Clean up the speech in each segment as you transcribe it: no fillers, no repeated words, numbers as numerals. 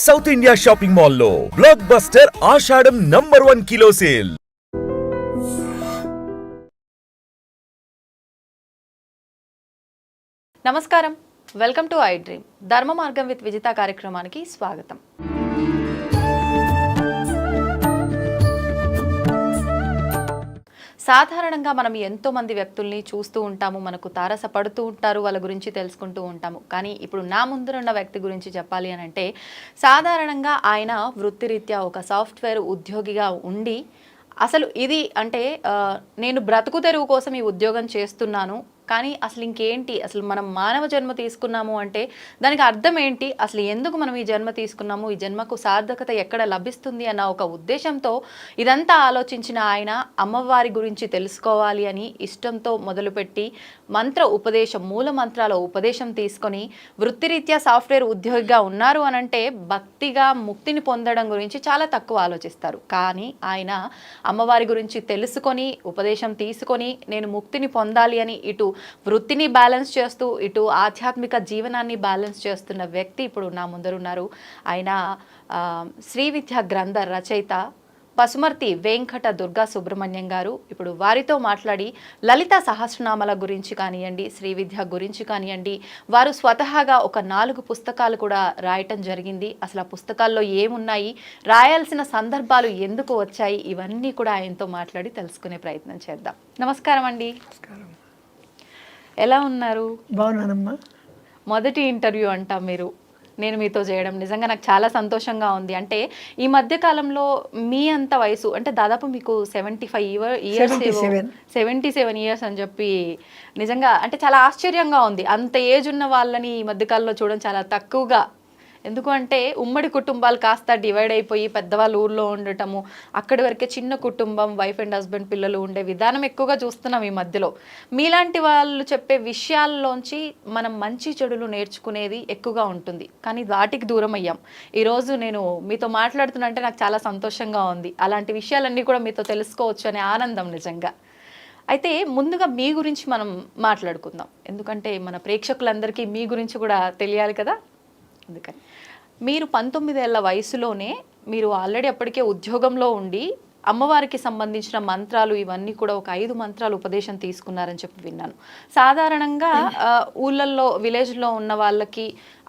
South India shopping మాల్లో block buster ఆషాఢం #1 kilo sale. నమస్కారం, welcome to I dream. ధర్మ మార్గం విత్ విజిత కార్యక్రమానికి స్వాగతం. సాధారణంగా మనం ఎంతో మంది వ్యక్తుల్ని చూస్తూ ఉంటాము, మనకు తారసపడుతూ ఉంటారు, వాళ్ళ గురించి తెలుసుకుంటూ ఉంటాము. కానీ ఇప్పుడు నా ముందున్న వ్యక్తి గురించి చెప్పాలి అని అంటే, సాధారణంగా ఆయన వృత్తిరీత్యా ఒక సాఫ్ట్వేర్ ఉద్యోగిగా ఉండి అసలు ఇది అంటే నేను బ్రతుకు తెరువు కోసం ఈ ఉద్యోగం చేస్తున్నాను, కానీ అసలు ఇంకేంటి, అసలు మనం మానవ జన్మ తీసుకున్నాము అంటే దానికి అర్థం ఏంటి, అసలు ఎందుకు మనం ఈ జన్మ తీసుకున్నాము, ఈ జన్మకు సార్థకత ఎక్కడ లభిస్తుంది అన్న ఒక ఉద్దేశంతో ఇదంతా ఆలోచించిన ఆయన అమ్మవారి గురించి తెలుసుకోవాలి అని ఇష్టంతో మొదలుపెట్టి మంత్ర ఉపదేశం, మూల మంత్రాల ఉపదేశం తీసుకొని వృత్తిరీత్యా సాఫ్ట్వేర్ ఉద్యోగిగా ఉన్నారు అనంటే భక్తిగా ముక్తిని పొందడం గురించి చాలా తక్కువ ఆలోచిస్తారు. కానీ ఆయన అమ్మవారి గురించి తెలుసుకొని ఉపదేశం తీసుకొని నేను ముక్తిని పొందాలి అని ఇటు వృత్తిని బ్యాలెన్స్ చేస్తూ ఇటు ఆధ్యాత్మిక జీవనాన్ని బ్యాలెన్స్ చేస్తున్న వ్యక్తి ఇప్పుడు నా ముందరున్నారు. ఆయన శ్రీ విద్యా గ్రంథ రచయిత పసుమర్తి వెంకట దుర్గా సుబ్రహ్మణ్యం గారు. ఇప్పుడు వారితో మాట్లాడి లలిత సహస్రనామాల గురించి కానివ్వండి, శ్రీ విద్య గురించి కానివ్వండి, వారు స్వతహాగా ఒక 4 పుస్తకాలు కూడా రాయటం జరిగింది. అసలు ఆ పుస్తకాల్లో ఏమున్నాయి, రాయాల్సిన సందర్భాలు ఎందుకు వచ్చాయి, ఇవన్నీ కూడా ఆయనతో మాట్లాడి తెలుసుకునే ప్రయత్నం చేద్దాం. నమస్కారం అండి. ఎలా ఉన్నారు? బాగున్నానమ్మా. మొదటి ఇంటర్వ్యూ అంట మీరు నేను మీతో చేయడం నిజంగా నాకు చాలా సంతోషంగా ఉంది. అంటే ఈ మధ్య కాలంలో మీ అంత వయసు అంటే దాదాపు మీకు 77 ఇయర్స్ అని చెప్పి నిజంగా అంటే చాలా ఆశ్చర్యంగా ఉంది. అంత ఏజ్ ఉన్న వాళ్ళని ఈ మధ్యకాలంలో చూడడం చాలా తక్కువగా. ఎందుకు అంటే ఉమ్మడి కుటుంబాలు కాస్త డివైడ్ అయిపోయి పెద్దవాళ్ళు ఊర్లో ఉండటము, అక్కడి వరకే చిన్న కుటుంబం, వైఫ్ అండ్ హస్బెండ్, పిల్లలు ఉండే విధానం ఎక్కువగా చూస్తున్నాం ఈ మధ్యలో. మీలాంటి వాళ్ళు చెప్పే విషయాల్లోంచి మనం మంచి చెడులు నేర్చుకునేది ఎక్కువగా ఉంటుంది, కానీ వాటికి దూరం అయ్యాం. ఈరోజు నేను మీతో మాట్లాడుతున్నంటే నాకు చాలా సంతోషంగా ఉంది. అలాంటి విషయాలన్నీ కూడా మీతో తెలుసుకోవచ్చు అనే ఆనందం నిజంగా. అయితే ముందుగా మీ గురించి మనం మాట్లాడుకుందాం, ఎందుకంటే మన ప్రేక్షకులందరికీ మీ గురించి కూడా తెలియాలి కదా. అందుకని మీరు 19 ఏళ్ల వయసులోనే మీరు ఆల్రెడీ అప్పటికే ఉద్యోగంలో ఉండి అమ్మవారికి సంబంధించిన మంత్రాలు ఇవన్నీ కూడా ఒక 5 మంత్రాలు ఉపదేశం తీసుకున్నారని చెప్పి విన్నాను. సాధారణంగా ఊళ్ళల్లో విలేజ్లో ఉన్న వాళ్ళకి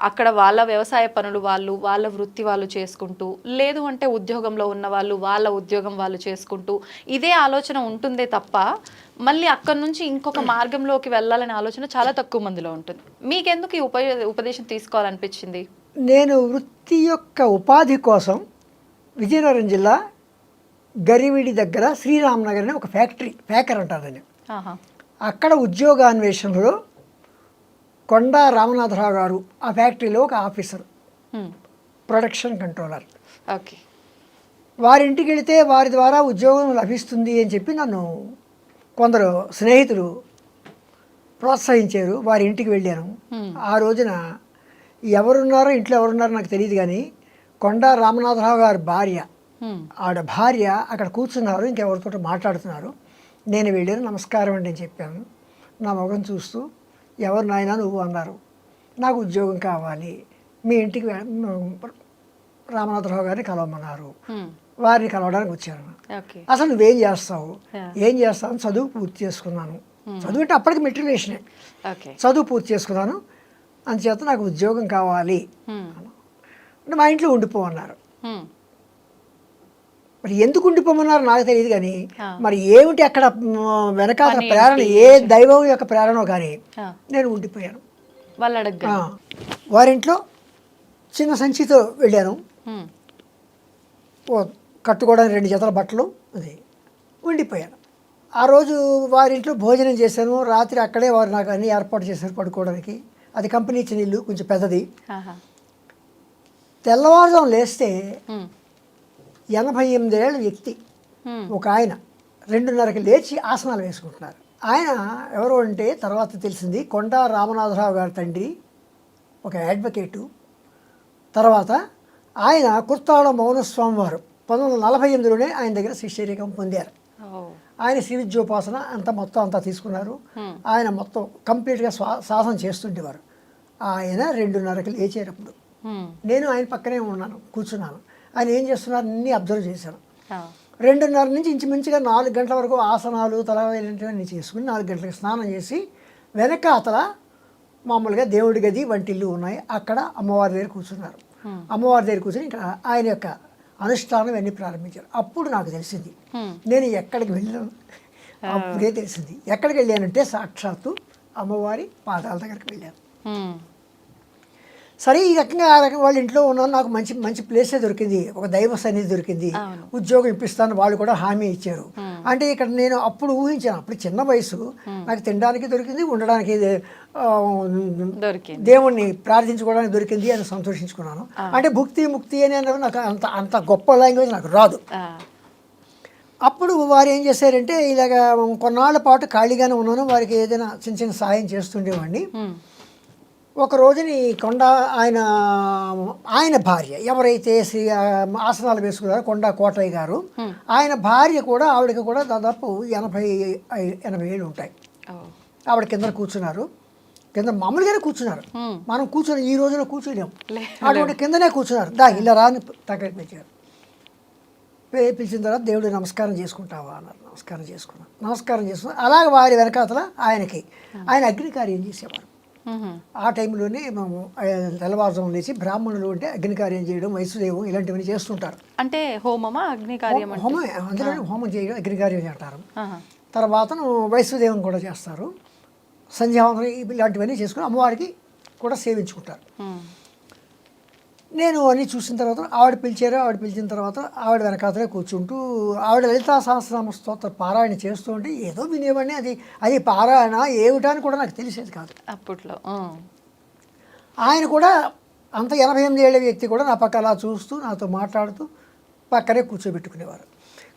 అక్కడ వాళ్ళ వ్యవసాయ పనులు వాళ్ళ వృత్తి వాళ్ళు చేసుకుంటూ, లేదు అంటే ఉద్యోగంలో ఉన్న వాళ్ళు వాళ్ళ ఉద్యోగం వాళ్ళు చేసుకుంటూ ఇదే ఆలోచన ఉంటుందే తప్ప మళ్ళీ అక్కడి నుంచి ఇంకొక మార్గంలోకి వెళ్ళాలనే ఆలోచన చాలా తక్కువ మందిలో ఉంటుంది. మీకెందుకు ఈ ఉపదేశం తీసుకోవాలనిపించింది? నేను వృత్తి యొక్క ఉపాధి కోసం విజయనగరం జిల్లా గరివిడి దగ్గర శ్రీరామనగర్ అనే ఒక ఫ్యాకర్ అంటారని, అక్కడ ఉద్యోగాన్వేషణలో కొండా రామనాథరావు గారు ఆ ఫ్యాక్టరీలో ఒక ఆఫీసర్, ప్రొడక్షన్ కంట్రోలర్. ఓకే. వారింటికి వెళితే వారి ద్వారా ఉద్యోగం లభిస్తుంది అని చెప్పి నన్ను కొందరు స్నేహితులు ప్రోత్సహించారు. వారి ఇంటికి వెళ్ళాను. ఆ రోజున ఎవరున్నారో ఇంట్లో ఎవరున్నారో నాకు తెలియదు, కానీ కొండా రామనాథరావు గారి భార్య, ఆవిడ భార్య అక్కడ కూర్చున్నారు, ఇంకెవరితో మాట్లాడుతున్నారు. నేను వెళ్ళాను, నమస్కారం అండి అని చెప్పాను. నా ముఖం చూస్తూ ఎవరు నాయనా నువ్వు అన్నారు. నాకు ఉద్యోగం కావాలి, మీ ఇంటికి రామనాథరావు గారిని కలవమన్నారు. వారిని కలవడానికి వచ్చాను. అసలు నువ్వేం చేస్తావు, ఏం చేస్తావు? చదువు పూర్తి చేసుకున్నాను. చదువు అంటే అప్పటికి మెట్రికులేషనే. చదువు పూర్తి చేసుకున్నాను, అందుచేత నాకు ఉద్యోగం కావాలి అంటే మా ఇంట్లో ఉండిపోమన్నారు. మరి ఎందుకు ఉండిపోమన్నారు నాకు తెలియదు, కానీ మరి ఏమిటి అక్కడ వెనకాల ప్రేరణ, ఏ దైవం యొక్క ప్రేరణ కానీ నేను ఉండిపోయాను. వారింట్లో చిన్న సంచితో వెళ్ళాను. కట్టుకోవడానికి 2 జతల బట్టలు అది ఉండిపోయాను. ఆ రోజు వారింట్లో భోజనం చేశాను. రాత్రి అక్కడే వారు నాకు అన్ని ఏర్పాటు చేశారు పడుకోవడానికి. అది కంపెనీ ఇచ్చిన ఇల్లు, కొంచెం పెద్దది. తెల్లవారుజాము లేస్తే 88 ఏళ్ళ వ్యక్తి ఒక ఆయన 2:30కి లేచి ఆసనాలు వేసుకుంటున్నారు. ఆయన ఎవరు అంటే తర్వాత తెలిసింది కొండా రామనాథరావు గారి తండ్రి, ఒక అడ్వకేటు. తర్వాత ఆయన కుర్తాళ మౌనస్వామి వారు 1948లోనే ఆయన దగ్గర శిష్యరికం పొందారు. ఆయన శ్రీ విద్యోపాసన మొత్తం అంతా తీసుకున్నారు. ఆయన మొత్తం కంప్లీట్గా సాధన చేస్తుండేవారు. ఆయన 2:30కి లేచేటప్పుడు నేను ఆయన పక్కనే ఉన్నాను, కూర్చున్నాను. ఆయన ఏం చేస్తున్నారు అన్నీ అబ్జర్వ్ చేశాను. ఆ. 2:30 నుంచి ఇంచుమించుగా 4 గంటల వరకు ఆసనాలు తలవేలాంటివన్నీ చేసుకుని 4 గంటలకు స్నానం చేసి వెనకాతల మామూలుగా దేవుడి గది వంటిల్లు ఉన్నాయి, అక్కడ అమ్మవారి దగ్గర కూర్చున్నారు. అమ్మవారి దగ్గర కూర్చొని ఇంకా ఆయన యొక్క అనుష్ఠానం ఇవన్నీ ప్రారంభించారు. అప్పుడు నాకు తెలిసింది నేను ఎక్కడికి వెళ్ళాను. అప్పుడే తెలిసింది. ఎక్కడికి వెళ్ళానంటే సాక్షాత్తు అమ్మవారి పాదాల దగ్గరికి వెళ్ళాను. సరే ఈ రకంగా ఆ రకంగా వాళ్ళ ఇంట్లో ఉన్నాను, నాకు మంచి మంచి ప్లేసే దొరికింది, ఒక దైవ సన్నిధి దొరికింది, ఉద్యోగం ఇప్పిస్తాను వాళ్ళు కూడా హామీ ఇచ్చారు. అంటే ఇక్కడ నేను అప్పుడు ఊహించాను, అప్పుడు చిన్న వయసు, నాకు తినడానికి దొరికింది, ఉండడానికి దేవుణ్ణి ప్రార్థించుకోవడానికి దొరికింది అని సంతోషించుకున్నాను. అంటే భుక్తి ముక్తి అని నాకు అంత అంత గొప్ప లాంగ్వేజ్ నాకు రాదు. అప్పుడు వారు ఏం చేశారంటే ఇలాగ కొన్నాళ్ళ పాటు ఖాళీగానే ఉన్నాను, వారికి ఏదైనా చిన్న చిన్న సాయం చేస్తుండేవాడిని. ఒక రోజుని కొండ ఆయన భార్య ఎవరైతే శ్రీ ఆసనాలు వేసుకున్నారో కొండ కోటయ్య గారు, ఆయన భార్య కూడా ఆవిడకి కూడా దాదాపు 80 ఏళ్ళు ఉంటాయి. ఆవిడ కింద కూర్చున్నారు, కింద మామూలుగానే కూర్చున్నారు. మనం కూర్చొని ఈ రోజున కూర్చోలేము, అటువంటి కిందనే కూర్చున్నారు. ఇలా రాని దగ్గర పిలిచారు. పిలిచిన తర్వాత దేవుడు నమస్కారం చేసుకుంటావా అన్నారు. నమస్కారం చేసుకున్నాను. అలాగే వారి వెనకాతల ఆయన అగ్ని కార్యం చేసేవారు. ఆ టైంలోనే మేము తెల్లవారుజాము లేచి బ్రాహ్మణులు అంటే అగ్ని కార్యం చేయడం, వైశ్వదేవం ఇలాంటివన్నీ చేస్తుంటారు. అంటే హోమమా అగ్ని కార్యం? హోమమే, అందులో హోమం చేయడం అగ్ని కార్యం చేస్తారు. తర్వాత వైశ్వదేవం కూడా చేస్తారు. సంధ్యావందనం ఇలాంటివన్నీ చేసుకుని అమ్మవారికి కూడా సేవించుకుంటారు. నేను అన్నీ చూసిన తర్వాత ఆవిడ పిలిచిన తర్వాత ఆవిడ వెనకాతలే కూర్చుంటూ ఆవిడ లలితా సహస్రనామ స్తోత్ర పారాయణ చేస్తూ ఉంటే ఏదో వినేవాడిని. అది పారాయణ ఏమిటని కూడా నాకు తెలిసేది కాదు అప్పట్లో. ఆయన కూడా అంత 88 ఏళ్ల వ్యక్తి కూడా నా పక్క అలా చూస్తూ నాతో మాట్లాడుతూ పక్కనే కూర్చోబెట్టుకునేవారు.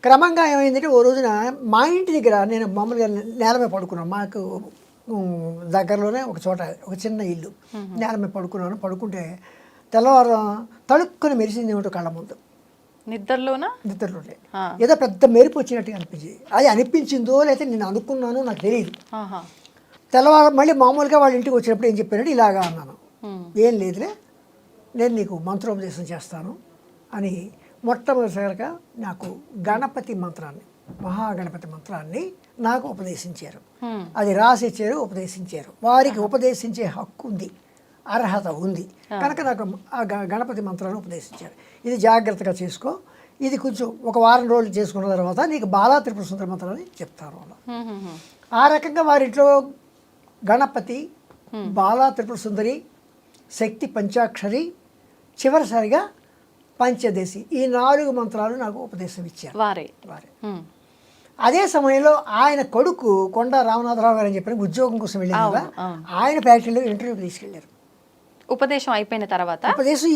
క్రమంగా ఏమైందంటే ఓ రోజున మా ఇంటి దగ్గర నేను మామూలుగా నేల మీద పడుకున్నాను. మాకు దగ్గరలోనే ఒక చోట ఒక చిన్న ఇల్లు, నేల మీద పడుకుంటే తెల్లవారు తడుక్కుని మెరిసింది ఏమిటో కళ్ళ ముందు. నిద్రలోనే ఏదో పెద్ద మెరుపు వచ్చినట్టుగా అనిపించింది. అది అనిపించిందో లేకపోతే నేను అనుకున్నానో నాకు తెలియదు. తెల్లవారు మళ్ళీ మామూలుగా వాళ్ళ ఇంటికి వచ్చినప్పుడు ఏం చెప్పానంటే ఇలాగా అన్నాను, ఏం లేదులే నేను నీకు మంత్రోపదేశం చేస్తాను అని మొట్టమొదటిసారిగా నాకు గణపతి మంత్రాన్ని, మహాగణపతి మంత్రాన్ని నాకు ఉపదేశించారు. అది రాసిచ్చారు, ఉపదేశించారు. వారికి ఉపదేశించే హక్కు ఉంది, అర్హత ఉంది కనుక నాకు ఆ గణపతి మంత్రాన్ని ఉపదేశించారు. ఇది జాగ్రత్తగా చేసుకో, ఇది కొంచెం ఒక వారం రోజులు చేసుకున్న తర్వాత నీకు బాలా త్రిపుర సుందర మంత్రాన్ని చెప్తాను అలా. ఆ రకంగా వారింట్లో గణపతి, బాలా త్రిపుర సుందరి, శక్తి పంచాక్షరి, చివరిసారిగా పంచదశి, ఈ 4 మంత్రాలు నాకు ఉపదేశం ఇచ్చారు వారే. అదే సమయంలో ఆయన కొడుకు కొండ రామనాథరావు గారు అని చెప్పి ఉద్యోగం కోసం వెళ్ళారు కదా, ఆయన ఫ్యాక్టరీలో ఇంటర్వ్యూకి తీసుకెళ్లారు. ఉపదేశం అయిపోయిన తర్వాత ఉపదేశం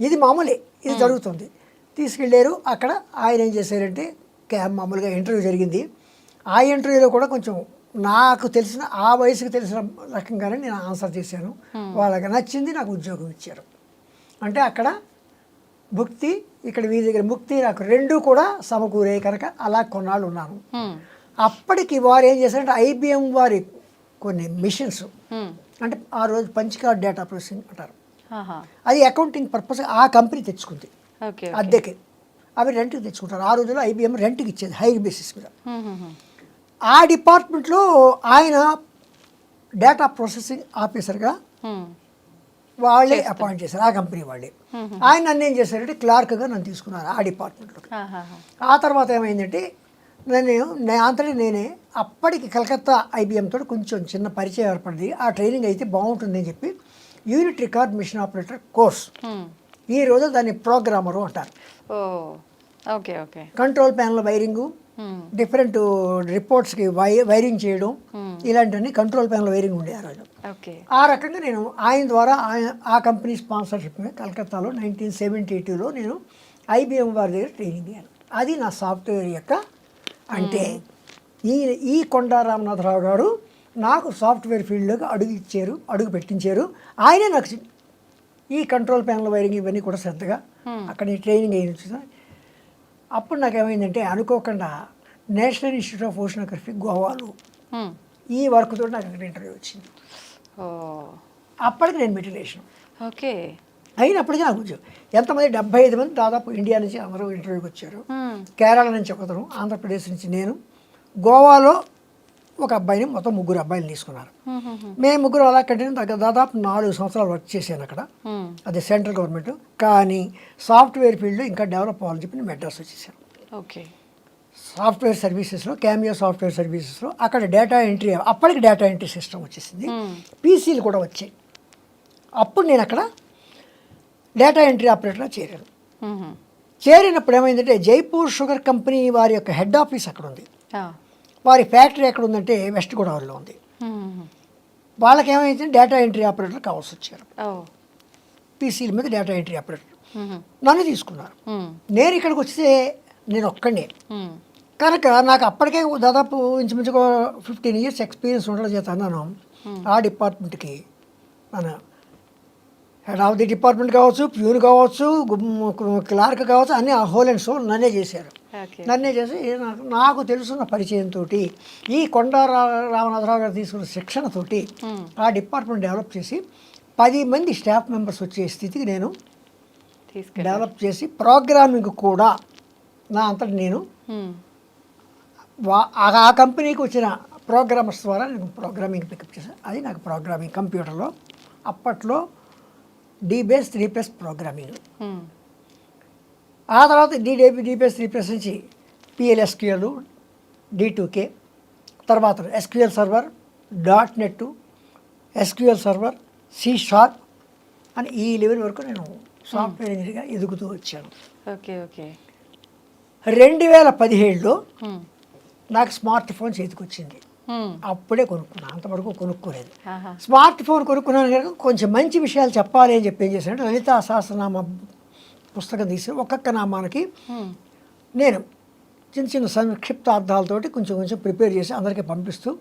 ఇది మామూలే, ఇది జరుగుతుంది. తీసుకెళ్ళారు. అక్కడ ఆయన ఏం చేశారంటే మామూలుగా ఇంటర్వ్యూ జరిగింది. ఆ ఇంటర్వ్యూలో కూడా కొంచెం నాకు తెలిసిన ఆ వయసుకు తెలిసిన రకంగానే నేను ఆన్సర్ చేశాను. వాళ్ళకి నచ్చింది, నాకు ఉద్యోగం ఇచ్చారు. అంటే అక్కడ భుక్తి, ఇక్కడ వీరి దగ్గర ముక్తి, నాకు 2 కూడా సమకూరే కనుక అలా కొన్నాళ్ళు ఉన్నాను. అప్పటికి వారు ఏం చేశారంటే IBM వారి కొన్ని మిషన్స్, అంటే ఆ రోజు పంచికార్డ్ డేటా ప్రాసెసింగ్ అంటారు, అది అకౌంటింగ్ పర్పస్ ఆ కంపెనీ తెచ్చుకుంది అద్దెకి. అవి రెంట్కి తెచ్చుకుంటారు. ఆ రోజుల్లో IBM రెంట్కి ఇచ్చేది హై బేసిస్ మీద. ఆ డిపార్ట్మెంట్లో ఆయన డేటా ప్రాసెసింగ్ ఆఫీసర్గా వాళ్ళే అపాయింట్ చేశారు, ఆ కంపెనీ వాళ్ళే. ఆయన నన్ను ఏం చేశారంటే క్లార్క్గా నన్ను తీసుకున్నారు ఆ డిపార్ట్మెంట్లోకి. ఆ తర్వాత ఏమైందంటే నేనే అప్పటికి కలకత్తా IBM తోటి కొంచెం చిన్న పరిచయం ఏర్పడింది. ఆ ట్రైనింగ్ అయితే బాగుంటుంది అని చెప్పి unit record machine operator course, ఈ రోజు దాన్ని ప్రోగ్రామరు అంటారు. కంట్రోల్ ప్యానల్ వైరింగు, డిఫరెంట్ రిపోర్ట్స్కి వైరింగ్ చేయడం, ఇలాంటివన్నీ కంట్రోల్ ప్యానల్ వైరింగ్ ఉండే ఆ రోజు. ఆ రకంగా నేను ఆయన ద్వారా ఆ కంపెనీ స్పాన్సర్షిప్ మీద కలకత్తాలో 1972లో నేను IBM వారి దగ్గర ట్రైనింగ్ అయ్యాను. అది నా సాఫ్ట్వేర్ యొక్క అంటే ఈ కొండా రామనాథరావు గారు నాకు సాఫ్ట్వేర్ ఫీల్డ్లోకి అడుగు పెట్టించారు. ఆయనే నాకు ఈ కంట్రోల్ ప్యానల్ వైరింగ్ ఇవన్నీ కూడా శ్రద్ధగా అక్కడ ట్రైనింగ్ అయ్యింది. అప్పుడు నాకు ఏమైందంటే అనుకోకుండా నేషనల్ ఇన్స్టిట్యూట్ ఆఫ్ ఓషనోగ్రఫీ గోవాలో ఈ వర్క్ తోటి నాకు అక్కడ ఇంటర్వ్యూ వచ్చింది. అప్పటికి నేను మెట్రికులేషన్ ఓకే. అయినప్పటికీ నాకు ఉద్యోగం. ఎంతమంది 75 మంది దాదాపు ఇండియా నుంచి అందరూ ఇంటర్వ్యూకి వచ్చారు. కేరళ నుంచి ఒకతను, ఆంధ్రప్రదేశ్ నుంచి నేను, గోవాలో ఒక అబ్బాయిని, మొత్తం 3 అబ్బాయిలు తీసుకున్నారు. మేము 3 అలా కంటిన్యూ దాదాపు 4 సంవత్సరాలు వర్క్ చేశాను అక్కడ. అది సెంట్రల్ గవర్నమెంట్. కానీ సాఫ్ట్వేర్ ఫీల్డ్లో ఇంకా డెవలప్ అవ్వాలని చెప్పి నేను మెడ్రాస్ వచ్చేసాను. ఓకే. సాఫ్ట్వేర్ సర్వీసెస్లో, క్యామియో సాఫ్ట్వేర్ సర్వీసెస్లో అక్కడ డేటా ఎంట్రీ, అప్పటికి డేటా ఎంట్రీ సిస్టమ్ వచ్చేసింది, పీసీలు కూడా వచ్చాయి. అప్పుడు నేను అక్కడ డేటా ఎంట్రీ ఆపరేటర్గా చేరాను. చేరినప్పుడు ఏమైందంటే జైపూర్ షుగర్ కంపెనీ వారి యొక్క హెడ్ ఆఫీస్ అక్కడ ఉంది. వారి ఫ్యాక్టరీ ఎక్కడ ఉందంటే వెస్ట్ గోదావరిలో ఉంది. వాళ్ళకి ఏమైంది, డేటా ఎంట్రీ ఆపరేటర్ కావాల్సి వచ్చారు. పీసీల మీద డేటా ఎంట్రీ ఆపరేటర్ నన్ను తీసుకున్నారు. నేను ఇక్కడికి వస్తే నేను ఒక్కడే కనుక నాకు అప్పటికే దాదాపు ఇంచుమించుగా 15 years ఎక్స్పీరియన్స్ ఉండడం చేత అన్నాను ఆ డిపార్ట్మెంట్కి, మన హెడ్ ఆఫ్ ది డిపార్ట్మెంట్ కావచ్చు, ప్యూన్ కావచ్చు, క్లార్క్ కావచ్చు, అన్నీ హోల్ అండ్ సోల్ నన్నే చేశారు. నన్నే చేసి నాకు తెలుసున్న పరిచయంతో ఈ కొండా రామనాథరావు గారు తీసుకున్న శిక్షణతోటి ఆ డిపార్ట్మెంట్ డెవలప్ చేసి 10 మంది స్టాఫ్ మెంబర్స్ వచ్చే స్థితికి నేను డెవలప్ చేసి ప్రోగ్రామింగ్ కూడా నా అంతటి నేను ఆ కంపెనీకి వచ్చిన ప్రోగ్రామర్స్ ద్వారా నేను ప్రోగ్రామింగ్ పికప్ చేశాను. అది నాకు ప్రోగ్రామింగ్ కంప్యూటర్లో అప్పట్లో D-Base 3+ ప్రోగ్రామింగ్. ఆ తర్వాత D-Base 3+ నుంచి PLSQL, D2K, తర్వాత SQL server, .NET, SQL server, C# అని ఈ లెవెల్ వరకు నేను సాఫ్ట్వేర్ ఇంజనీర్గా ఎదుగుతూ వచ్చాను. ఓకే. ఓకే. 2017లో నాకు స్మార్ట్ ఫోన్ చేతికి వచ్చింది. అప్పుడే కొనుక్కున్నాను, అంతవరకు కొనుక్కోలేదు. స్మార్ట్ ఫోన్ కొనుక్కున్నాను కనుక కొంచెం మంచి విషయాలు చెప్పాలి అని చెప్పి ఏం చేశానంటే లలితా సహస్రనామ పుస్తకం తీసి ఒక్కొక్క నామానికి నేను చిన్న చిన్న సంక్షిప్తార్థాలతోటి కొంచెం కొంచెం ప్రిపేర్ చేసి అందరికీ పంపిస్తూ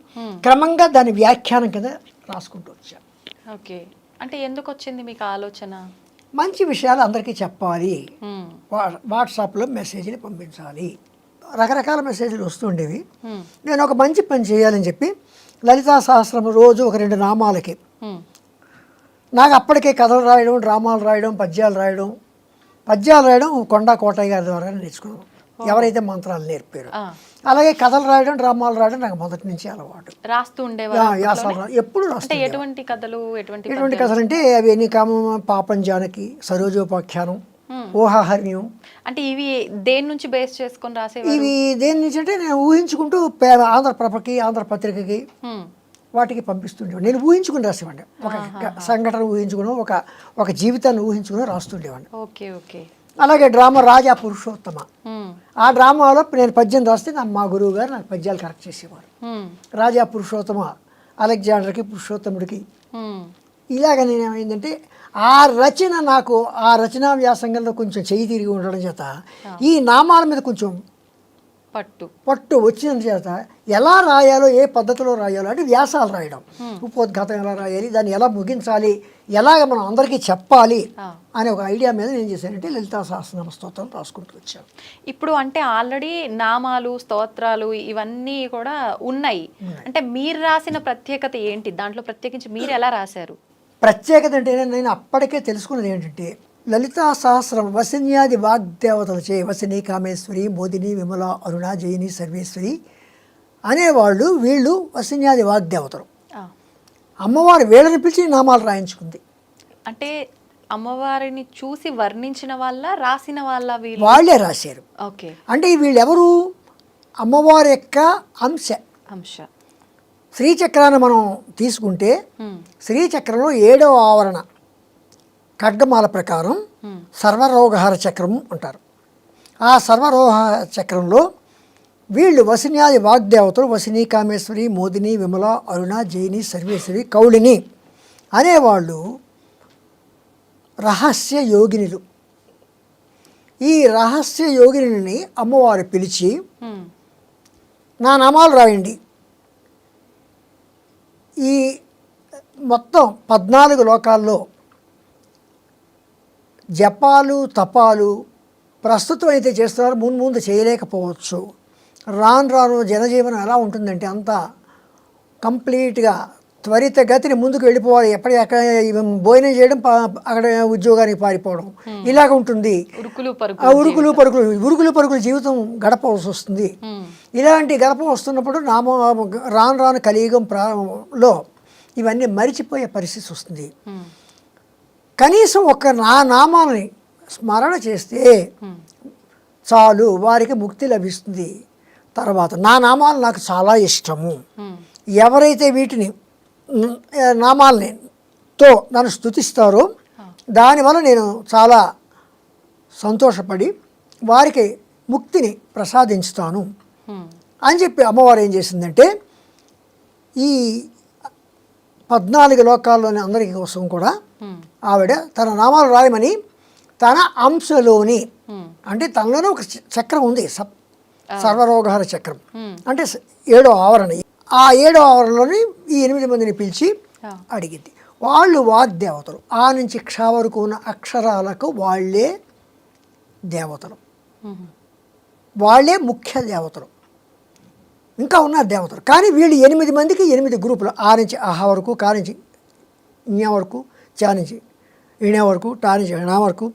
క్రమంగా దాని వ్యాఖ్యానం కింద రాసుకుంటూ వచ్చాను. ఓకే. అంటే ఎందుకు వచ్చింది మీకు ఆలోచన? మంచి విషయాలు అందరికీ చెప్పాలి, వాట్సాప్లో మెసేజ్లు పంపించాలి, రకరకాల మెసేజ్లు వస్తుండేవి. నేను ఒక మంచి పని చేయాలని చెప్పి లలితా సహస్రం రోజు ఒక 2 నామాలకి, నాకు అప్పటికే కథలు రాయడం, డ్రామాలు రాయడం, పద్యాలు రాయడం కొండా కోటయ్య గారి ద్వారా నేర్చుకున్నాను, ఎవరైతే మంత్రాలు నేర్పారు. అలాగే కథలు రాయడం, డ్రామాలు రాయడం నాకు మొదటి నుంచి అలవాటు. రాస్తూ ఉండేవారు ఎప్పుడు రాస్తూ. ఎటువంటి కథలు? ఎటువంటి కథలు అంటే అవి ఎన్ని పాపం జానకి, సరోజోపాఖ్యానం, ఊహాహర్ణ్యం. అంటే ఇవి దేని నుంచి బేస్ చేసుకొని రాసేవారు? ఇవి దేని నుంచి అంటే నేను ఊహించుకుంటూ ఆంధ్రప్రభకి, ఆంధ్రపత్రికకి వాటికి పంపిస్తుండేవాడిని. నేను ఊహించుకుని రాసేవాడిని, ఒక సంఘటన ఊహించుకుని, ఒక జీవితాన్ని ఊహించుకుని రాస్తుండేవాడిని. ఓకే. ఓకే. అలాగే డ్రామా రాజా పురుషోత్తమ, ఆ డ్రామాలో నేను పద్యం రాస్తే మా గురువు గారు నాకు పద్యాలు కరెక్ట్ చేసేవారు. రాజా పురుషోత్తమ, అలెగ్జాండర్కి, పురుషోత్తముడికి, ఇలాగ నేను ఏమైందంటే ఆ రచన నాకు ఆ రచనా వ్యాసంగంలో కొంచెం చెయ్యి తిరిగి ఉండడం చేత ఈ నామాల మీద కొంచెం పట్టు వచ్చిన చేత ఎలా రాయాలో, ఏ పద్ధతిలో రాయాలో అంటే వ్యాసాలు రాయడం, ఉపోద్ఘాతం ఎలా రాయాలి, దాన్ని ఎలా ముగించాలి, ఎలాగ మనం అందరికీ చెప్పాలి అనే ఒక ఐడియా మీద నేను చేశానంటే లలితా సహస్రనామ స్తోత్రం రాసుకుంటూ వచ్చాను. ఇప్పుడు అంటే ఆల్రెడీ నామాలు, స్తోత్రాలు ఇవన్నీ కూడా ఉన్నాయి. అంటే మీరు రాసిన ప్రత్యేకత ఏంటి? దాంట్లో ప్రత్యేకించి మీరు ఎలా రాశారు? ప్రత్యేకత అంటే నేను అప్పటికే తెలుసుకున్నది ఏంటంటే లలితా సహస్రం వసిన్యాది వాగ్దేవతలచే వసిని, కామేశ్వరి, మోదిని, విమల, అరుణ, జయిని, సర్వేశ్వరి అనేవాళ్ళు వీళ్ళు వసిన్యాది వాగ్దేవతలు. అమ్మవారు వీళ్ళని పిలిచి నామాలు రాయించుకుంది. అంటే అమ్మవారిని చూసి వర్ణించిన వాళ్ళ, రాసిన వాళ్ళ? వాళ్ళే రాశారు. ఓకే. అంటే వీళ్ళెవరు? అమ్మవారి యొక్క అంశ. శ్రీచక్రాన్ని మనం తీసుకుంటే శ్రీచక్రంలో 7వ ఆవరణ ఖడ్గమాల ప్రకారం సర్వరోగహార చక్రం అంటారు. ఆ సర్వరోగహార చక్రంలో వీళ్ళు వసిన్యాది వాగ్దేవతలు వసిని, కామేశ్వరి, మోదిని, విమల, అరుణ, జయిని, సర్వేశ్వరి, కౌళిని అనేవాళ్ళు రహస్య యోగినులు. ఈ రహస్య యోగిని అమ్మవారు పిలిచి నా నామాలు రాయండి, ఈ మొత్తం 14 లోకాల్లో జపాలు, తపాలు ప్రస్తుతం అయితే చేస్తున్నారు, ముందు చేయలేకపోవచ్చు. రాను జనజీవనం ఎలా ఉంటుందంటే అంతా కంప్లీట్గా త్వరితగతిని ముందుకు వెళ్ళిపోవాలి. ఎక్కడ భోజనం చేయడం, అక్కడ ఉద్యోగానికి పారిపోవడం, ఇలాగ ఉంటుంది. ఉరుకులు పరుగులు జీవితం గడపవలసి వస్తుంది. ఇలాంటి గడప వస్తున్నప్పుడు రాను రాను కలియుగం లో ఇవన్నీ మరిచిపోయే పరిస్థితి వస్తుంది. కనీసం నా నామాలని స్మరణ చేస్తే చాలు, వారికి ముక్తి లభిస్తుంది. తర్వాత నా నామాలు నాకు చాలా ఇష్టము. ఎవరైతే వీటిని నామాలతో నన్ను స్తుతిస్తారో దానివల్ల నేను చాలా సంతోషపడి వారికి ముక్తిని ప్రసాదించుతాను అని చెప్పి అమ్మవారు ఏం చేసిందంటే, ఈ 14 లోకాల్లోని అందరి కోసం కూడా ఆవిడ తన నామాలు రాయమని తన అంశలోని, అంటే తనలోనే ఒక చక్రం ఉంది, సర్వరోగహర చక్రం, అంటే 7వ ఆవరణ. ఆ 7వ ఆవరణలోని ఈ 8 మందిని పిలిచి అడిగింది. వాళ్ళు వాగ్దేవతలు. ఆ నుంచి క్ష వరకు ఉన్న అక్షరాలకు వాళ్ళే దేవతలు, వాళ్ళే ముఖ్య దేవతలు. ఇంకా ఉన్నారు దేవతలు, కానీ వీళ్ళు 8 మందికి 8 గ్రూపులు. ఆ నుంచి ఆహా వరకు, కా నుంచి జ్ఞ వరకు, చా నుంచి ఇణ వరకు, టా నుంచి నా వరకు,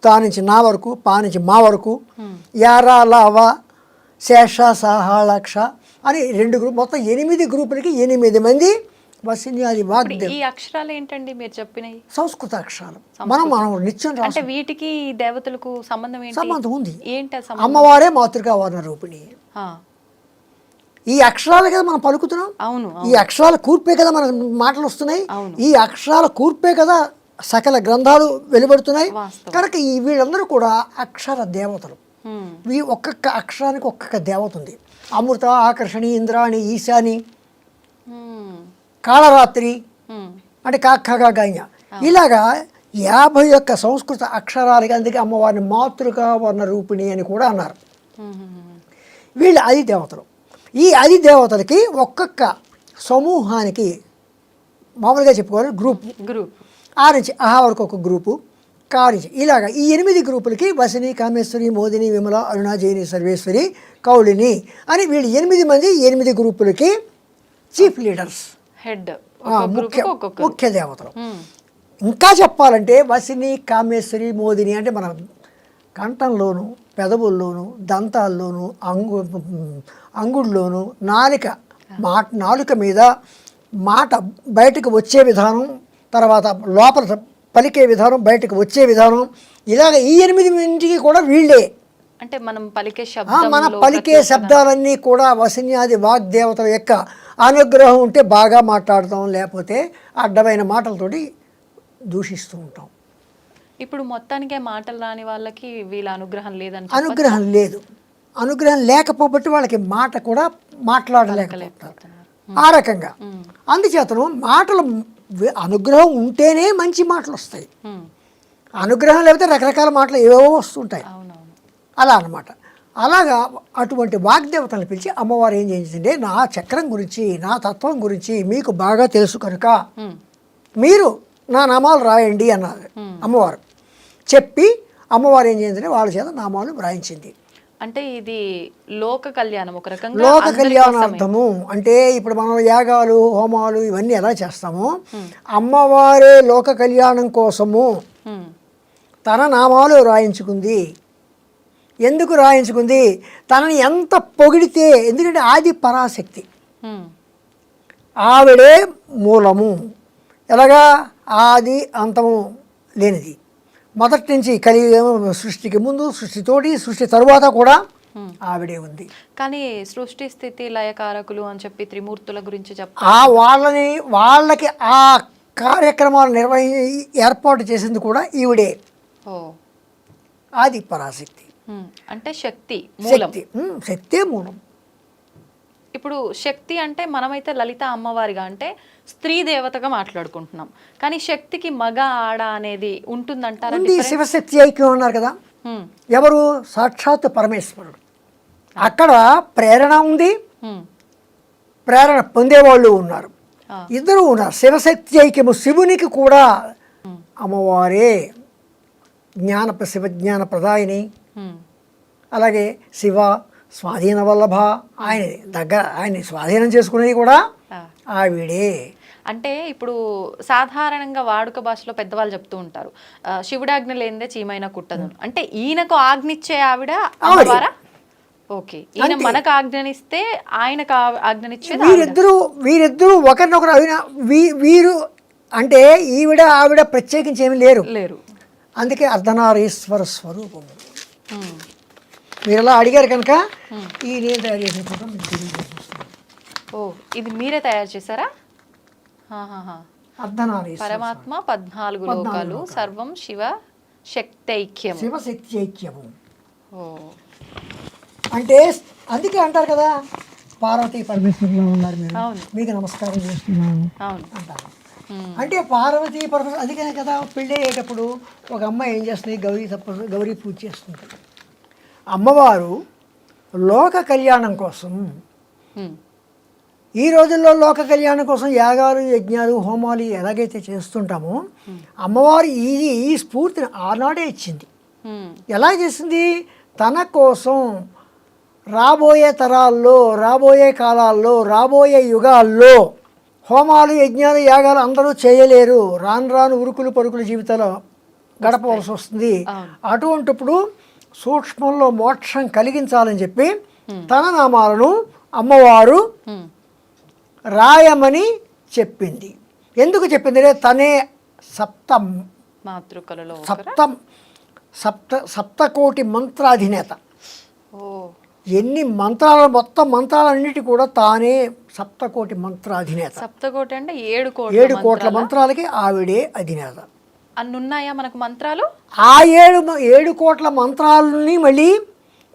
తా నుంచి నా వరకు, పా నుంచి మా వరకు, యారా లావా శేష సహాళక్ష అని 2 గ్రూప్, మొత్తం 8 గ్రూపులకి 8 మంది వసిన్యాది వాగ్దేవ. ఈ అక్షరాలు ఏంటండి మీరు చెప్పినవి? సంస్కృత అక్షరాలు. మనం నిత్యం అంటే వీటికి దేవతలకు సంబంధం ఏంటి? సంబంధం ఉంది. ఏంటి? అమ్మవారే మాతృకా వర్ణ రూపిణి. ఈ అక్షరాలు కదా మనం పలుకుతున్నాం. అవును. ఈ అక్షరాల కూర్పే కదా మన మాటలు వస్తున్నాయి. ఈ అక్షరాల కూర్పే కదా సకల గ్రంథాలు వెలువడుతున్నాయి. కనుక వీళ్ళందరూ కూడా అక్షర దేవతలు. ఒక్కొక్క అక్షరానికి ఒక్కొక్క దేవత ఉంది. అమృత, ఆకర్షణి, ఇంద్రాణి, ఈశాని, కాళరాత్రి అంటే కాక్కగా గాయ, ఇలాగా 51 సంస్కృత అక్షరాలకి. అందుకే అమ్మవారిని మాతృకా వర్ణ రూపిణి అని కూడా అన్నారు. వీళ్ళు 10 దేవతలు. ఈ 10 దేవతలకి ఒక్కొక్క సమూహానికి మామూలుగా చెప్పుకోవాలి గ్రూప్. ఆ నుంచి ఆహా వరకు ఒక గ్రూపు, కా నుంచి ఇలాగా ఈ 8 గ్రూపులకి వసిని, కామేశ్వరి, మోదిని, విమల, అరుణ, జైని, సర్వేశ్వరి, కౌళిని అని వీళ్ళు 8 మంది 8 గ్రూపులకి చీఫ్ లీడర్స్, హెడ్, ముఖ్య దేవతలు. ఇంకా చెప్పాలంటే వసిని, కామేశ్వరి, మోదిని అంటే మన కంఠంలోను, పెదవుల్లోను, దంతాల్లోను, అంగుళ్ళలోను, నాలుక మీద మాట బయటకు వచ్చే విధానం, తర్వాత లోపల పలికే విధానం, బయటకు వచ్చే విధానం, ఇలాగ ఈ 8 మందికి కూడా వీళ్ళే. అంటే మనం పలికే శబ్దాలన్నీ కూడా వసిన్యాది వాగ్దేవతల యొక్క అనుగ్రహం ఉంటే బాగా మాట్లాడతాం, లేకపోతే అడ్డమైన మాటలతోటి దూషిస్తూ ఉంటాం. ఇప్పుడు మొత్తానికే మాటలు రాని వాళ్ళకి వీళ్ళ అనుగ్రహం లేదని, అనుగ్రహం లేదు. అనుగ్రహం లేకపోబట్టి వాళ్ళకి మాట కూడా మాట్లాడలేకపోతారు. ఆ రకంగా అందుచేతను మాటలు అనుగ్రహం ఉంటేనే మంచి మాటలు వస్తాయి. అనుగ్రహం లేకపోతే రకరకాల మాటలు ఏవేవో వస్తుంటాయి. అలా అన్నమాట. అలాగా అటువంటి వాగ్దేవతలను పిలిచి అమ్మవారు ఏం చేసిందంటే, నా చక్రం గురించి, నా తత్వం గురించి మీకు బాగా తెలుసు కనుక మీరు నా నామాలు రాయండి అన్నారు అమ్మవారు. చెప్పి అమ్మవారు ఏం చేసిందంటే వాళ్ళ చేత నామాలు వ్రాయించింది. అంటే ఇది లోక కళ్యాణం, ఒక రకంగా లోక కళ్యాణార్థము. అంటే ఇప్పుడు మనం యాగాలు, హోమాలు ఇవన్నీ ఎలా చేస్తామో, అమ్మవారే లోక కళ్యాణం కోసము తన నామాలు రాయించుకుంది. ఎందుకు రాయించుకుంది? తనని ఎంత పొగిడితే, ఎందుకంటే ఆది పరాశక్తి, ఆవిడే మూలము. ఎలాగా? ఆది అంతము లేనిది. మొదటి నుంచి సృష్టికి ముందు, సృష్టితోటి, సృష్టి తరువాత కూడా ఆవిడే ఉంది. కానీ సృష్టి స్థితి లయకారకులు అని చెప్పి త్రిమూర్తుల గురించి వాళ్ళకి ఆ కార్యక్రమాలు ఏర్పాటు చేసింది కూడా ఈవిడే. ఆది పరాశక్తి అంటే శక్తి మూలం. శక్తే మూలం. ఇప్పుడు శక్తి అంటే మనమైతే లలిత అమ్మవారిగా అంటే స్త్రీ దేవతగా మాట్లాడుకుంటున్నాం, కానీ శక్తికి మగ ఆడ అనేది ఉంటుందంటారా? శివశక్తి ఐక్యం ఉన్నారు కదా, ఎవరు? సాక్షాత్ పరమేశ్వరుడు. అక్కడ ప్రేరణ ఉంది, ప్రేరణ పొందేవాళ్ళు ఉన్నారు, ఇద్దరు ఉన్నారు. శివశక్తి ఐక్యము. శివునికి కూడా అమ్మవారే శివజ్ఞాన ప్రదాయిని. అలాగే శివ స్వాధీన వల్లభ, ఆయన స్వాధీనం చేసుకునేది కూడా ఆవిడే. అంటే ఇప్పుడు సాధారణంగా వాడుక భాషలో పెద్దవాళ్ళు చెప్తూ ఉంటారు శివుడాజ్ఞ లేనిదే చీమైనా కుట్టదు. అంటే ఈయనకు ఆజ్ఞిచ్చే ఆవిడ అమ్మవారా? ఓకే, ఈయన మనకు ఆజ్ఞనిస్తే ఆయనకు ఆజ్ఞనిచ్చేది వీరిద్దరూ ఒకరినొకరు వీరు అంటే ఆవిడ ప్రత్యేకించి ఏమి లేరు. అందుకే అర్ధనారీశ్వర స్వరూపము. మీరు అలా అడిగారు కనుక ఈ నేను తయారు చేసిన ఫోటో మీకు తెలియజేస్తున్నాను. ఓ, ఇది మీరే తయారు చేశారా? అర్ధనారీశ్వర పరమాత్మ 14 లోకాలు సర్వం శివ శక్తైక్యం. శివశక్తి ఐక్యము. ఓ, అంటే అందుకే అంటారు కదా పార్వతీ పరమేశ్వరులో ఉన్నారు మీరు, మీకు నమస్కారం చేస్తున్నాను అంటారు. అంటే పార్వతీ పరమేశ్వరు అందుకనే కదా పెళ్ళి అయ్యేటప్పుడు ఒక అమ్మాయి ఏం చేస్తుంది, గౌరీ పూజ చేస్తుంది. అమ్మవారు లోక కళ్యాణం కోసం, ఈ రోజుల్లో లోక కళ్యాణం కోసం యాగాలు యజ్ఞాలు హోమాలు ఎలాగైతే చేస్తుంటామో అమ్మవారు ఈ స్ఫూర్తిని ఆనాడే ఇచ్చింది. ఎలా చేసింది? తన కోసం రాబోయే తరాల్లో, రాబోయే కాలాల్లో, రాబోయే యుగాల్లో హోమాలు యజ్ఞాలు యాగాలు అందరూ చేయలేరు, రాను రాను ఉరుకులు పరుకుల జీవితాలు గడపవలసి వస్తుంది. అటువంటిప్పుడు సూక్ష్మంలో మోక్షం కలిగించాలని చెప్పి తన నామాలను అమ్మవారు రాయమని చెప్పింది. ఎందుకు చెప్పింది? తనే సప్తకోటి మంత్రాధినేత. ఎన్ని మంత్రాల మొత్తం మంత్రాలన్నిటి కూడా తానే సప్తకోటి మంత్రాధినేత. సప్తకోటి అంటే 7 కోట్ల మంత్రాలకి ఆవిడే అధినేత. అన్నున్నాయా మనకు మంత్రాలు? ఆ 7 కోట్ల మంత్రాలని మళ్ళీ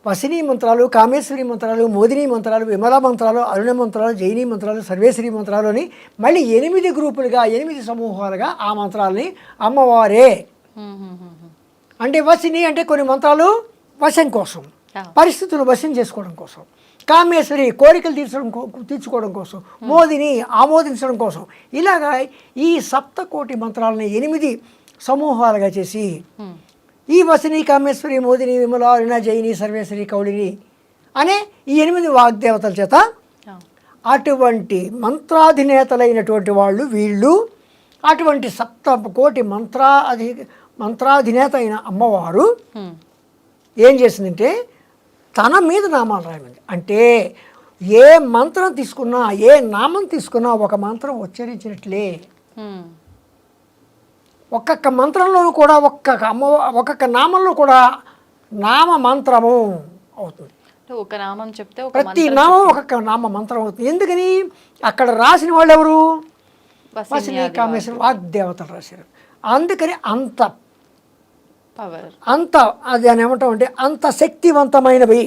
వసినీ మంత్రాలు, కామేశ్వరి మంత్రాలు, మోదిని మంత్రాలు, విమలా మంత్రాలు, అరుణ మంత్రాలు, జైనీ మంత్రాలు, సర్వేశ్వరి మంత్రాలు అని మళ్ళీ 8 గ్రూపులుగా 8 సమూహాలుగా ఆ మంత్రాలని అమ్మవారే. అంటే వసిని అంటే కొన్ని మంత్రాలు వశం కోసం, పరిస్థితులు వశం చేసుకోవడం కోసం, కామేశ్వరి కోరికలు తీర్చుకోవడం కోసం, మోదిని ఆమోదించడం కోసం, ఇలాగా ఈ సప్తకోటి మంత్రాలని 8 సమూహాలుగా చేసి ఈ వసిని, కామేశ్వరి, మోదిని, విమల, అరుణ, జైని, సర్వేశ్వరి, కౌళిని అనే ఈ 8 వాగ్దేవతల చేత అటువంటి మంత్రాధినేతలైనటువంటి వాళ్ళు వీళ్ళు. అటువంటి సప్తకోటి మంత్రాధినేత అయిన అమ్మవారు ఏం చేసిందంటే తన మీద నామాలు రాయమంది. అంటే ఏ మంత్రం తీసుకున్నా, ఏ నామం తీసుకున్నా ఒక మంత్రం ఉచ్చరించినట్లే. ఒక్కొక్క మంత్రంలోనూ కూడా ఒక్కొక్క నామంలో కూడా నామ మంత్రము అవుతుంది. ఒక నామం చెప్తే ప్రతి నామం ఒక్కొక్క నామ మంత్రం అవుతుంది. ఎందుకని? అక్కడ రాసిన వాళ్ళు ఎవరు? వసిని, కామేశ్వరి వాగ్దేవతలు రాశారు. అందుకని అంత అది అని ఏమంటామంటే అంత శక్తివంతమైనవి